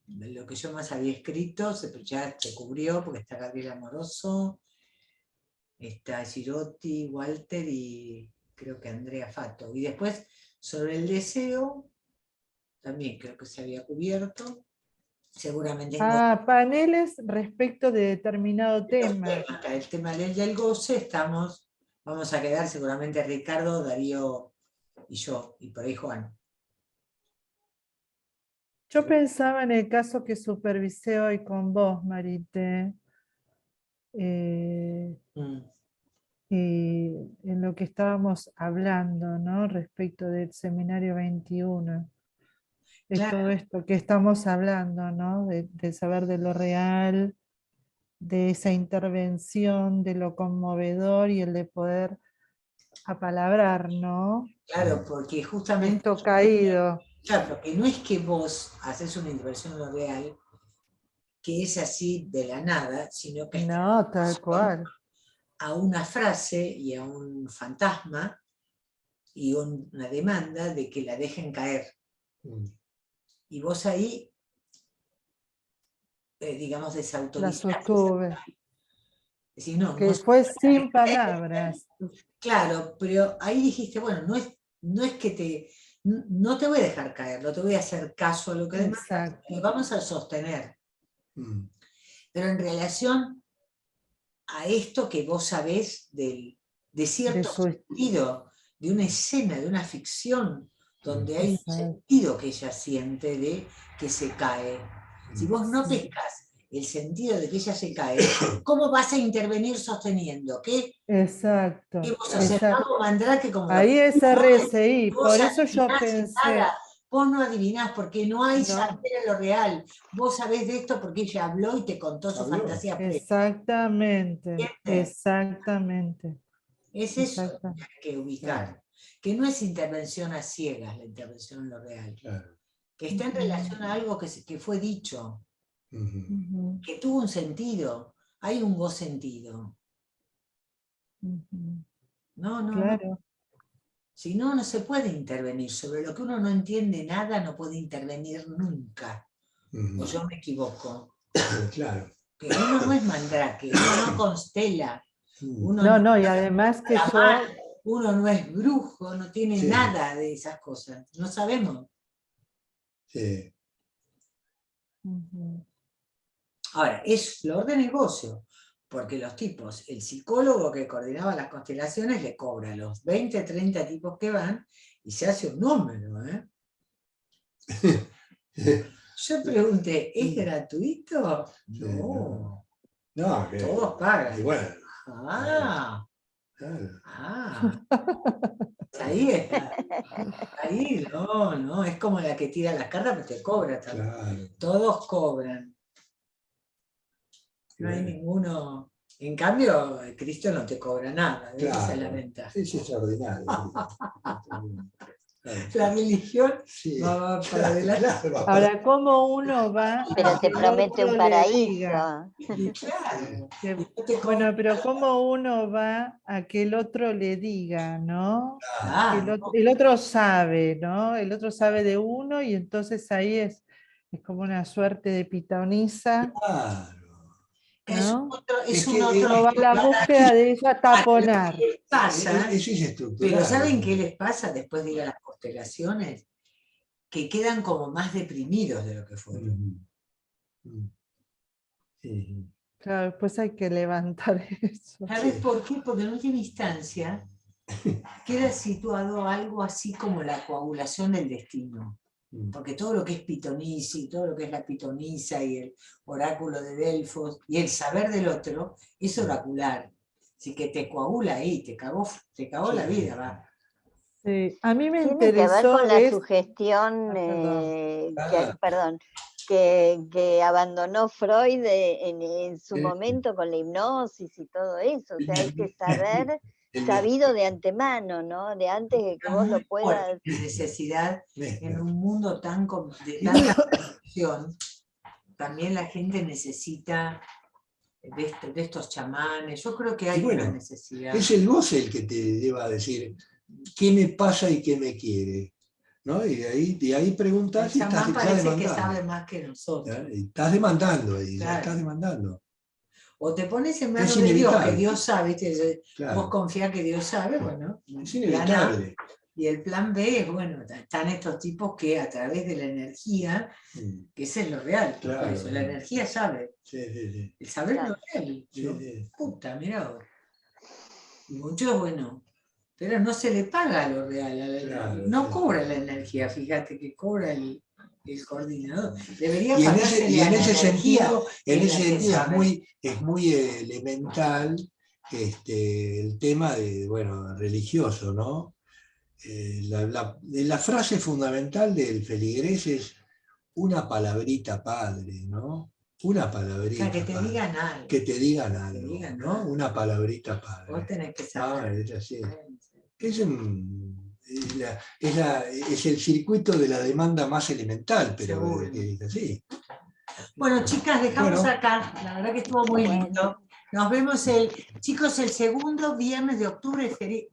lo que yo más había escrito, ya se cubrió porque está Gabriel Amoroso, está Girotti, Walter y creo que Andrea Fato. Y después sobre el deseo, también creo que se había cubierto. Seguramente Paneles respecto de determinado tema. el tema del goce vamos a quedar seguramente Ricardo, Darío y yo, y por ahí Juan. Yo pensaba en el caso que supervisé hoy con vos, Marité, y en lo que estábamos hablando, ¿no? Respecto del seminario 21. De Claro. todo esto que estamos hablando, ¿no? De saber de lo real, de esa intervención, de lo conmovedor y el de poder apalabrar, ¿no? Claro, porque justamente, Viento caído. claro, porque no es que vos haces una intervención en lo real, que es así de la nada, sino que está No, tal cual. a una frase y a un fantasma y una demanda de que la dejen caer. Y vos ahí, digamos, La desautorizás. sostuve. Decís, no, no Que se fue puede. sin palabras. Claro, pero ahí dijiste, bueno, no es que no te voy a dejar caer, no te voy a hacer caso a lo que demandas, Exacto. vamos a sostener. Mm. Pero en relación a esto que vos sabés de De cierto su, sentido, de una escena, de una ficción, donde hay un exacto. sentido que ella siente de que se cae. Si vos no Sí. pescas el sentido de que ella se cae, ¿cómo vas a intervenir sosteniendo? ¿Qué Exacto. vos haces? Mago Mandrake como los Ahí es RSI. vos Por eso yo adivinás y pensé, nada. Vos no adivinás porque no hay saber no, en lo real. Vos sabés de esto porque ella habló y te contó su Habló. fantasía previa. exactamente, ¿Entiendes? exactamente, Es eso lo que exactamente. hay que ubicar. Que no es intervención a ciegas la intervención en lo real. Claro. Que está en relación a algo que fue dicho, Ujú. Ujú, que tuvo un sentido. Hay un vos sentido. ujú. No, no, no. Claro, Si no, no se puede intervenir. Sobre lo que uno no entiende nada, no puede intervenir nunca. Ujú. O yo me equivoco. Claro. Que uno no es mandrake, uno no constela, uno no, no no, y es además que chamán, yo, uno no es brujo, no tiene Sí. nada de esas cosas. No sabemos. Sí. ujú, Ahora, es flor de negocio, porque los tipos, el psicólogo que coordinaba las constelaciones le cobra a los 20, 30 tipos que van y se hace un número. Yo pregunté, ¿es gratuito? Sí, No, No, que. todos pagan. Y bueno, Ah, claro. ah, ahí está. Ahí no, no, es como la que tira las cartas, pero te cobra también. Claro. Todos cobran. No hay Bueno, ninguno. En cambio, Cristo no te cobra nada, esa es la claro. ventaja. Sí, sí, extraordinario. Claro. La religión Sí. va para adelante. Claro, va para- ahora, ¿cómo uno va Pero a te que el promete un otro le diga? paraíso. Y claro, que- y no te cobra bueno, pero ¿cómo uno va a que el otro le diga, ¿no? Que nada. el otro sabe, ¿no? El otro sabe de uno y entonces ahí es como una suerte de pitonisa, Claro. ¿no? Es Es un que otro Uno va a la búsqueda de ella a taponar. ¿Qué pasa? eso es Pero estructural. ¿saben qué les pasa después de ir a las constelaciones? Que quedan como más deprimidos de lo que fueron. Ujú. Sí. Claro, después hay que levantar eso. ¿Sabes por qué? Porque en última instancia queda situado algo así como la coagulación del destino. Porque todo lo que es pitonisi, todo lo que es la pitonisa y el oráculo de Delfos y el saber del otro es oracular. Así que te coagula ahí, te cagó la vida, va. Sí, a mí me Tiene que ver interesó con la es... sugestión, perdón. perdón, que abandonó Freud en su momento con la hipnosis y todo eso. O sea, hay que saber sabido de antemano, ¿no? De antes de que Está vos lo muy fuerte puedas. la necesidad en Mezcla. un mundo de tanta corrupción. También la gente necesita de estos chamanes. Yo creo que hay Y bueno, una necesidad. Es el vos el que te deba decir qué me pasa y qué me quiere. ¿No? Y de ahí El preguntás y chamán estás parece que demandando. sabe más que nosotros. ¿Ya? Y estás demandando ahí, ya Claro. estás demandando. O te pones en manos Es de Dios, que inevitable. Dios sabe, vos Claro. confías que Dios sabe, bueno, Es plan A. inevitable. Y el plan B es, bueno, están estos tipos que a través de la energía, que ese es lo real, Claro. por eso, la energía sabe, Sí, sí, sí. el saber Claro. lo real. Sí, Digo, sí. puta, mirá vos. Y muchos, bueno, pero no se le paga a lo real, Claro, no sí. cobra la energía, fíjate que cobra el coordinador. Debería Y en pagársele ese, a la energía, sentido, que es la que sabe. es muy elemental el tema de, bueno, religioso, ¿no? La frase fundamental del feligrés es una palabrita padre, ¿no? una O palabrita. sea, que te padre. digan algo. Que te digan algo, digan ¿no? algo. Una palabrita padre. Vos tenés que saber. Ah, es así. Es el circuito de la demanda más elemental, pero Seguro. es así. Bueno, chicas, dejamos Bueno. acá. La verdad que estuvo muy Bueno. lindo. Nos vemos chicos, el segundo viernes de octubre es feriado.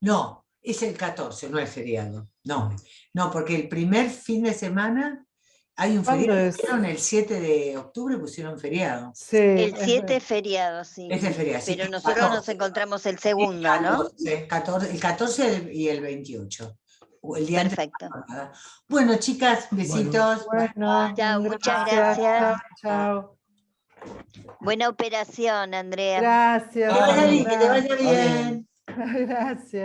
No, es el 14, no es feriado. No, porque el primer fin de semana hay un ¿Cuándo feriado. es? Pusieron el 7 de octubre, pusieron feriado. Sí, El 7 es feriado, sí. Es de feriado. así Pero que nosotros nos 14. encontramos el segundo, ¿no? El 14 y el 28. O el día antes de la Perfecto. jornada. Bueno, chicas, besitos. bueno, Chao, muchas gracias. gracias. Chao. Buena operación, Andrea. Gracias. Que te vaya bien, que te Sandra. vaya bien. Gracias.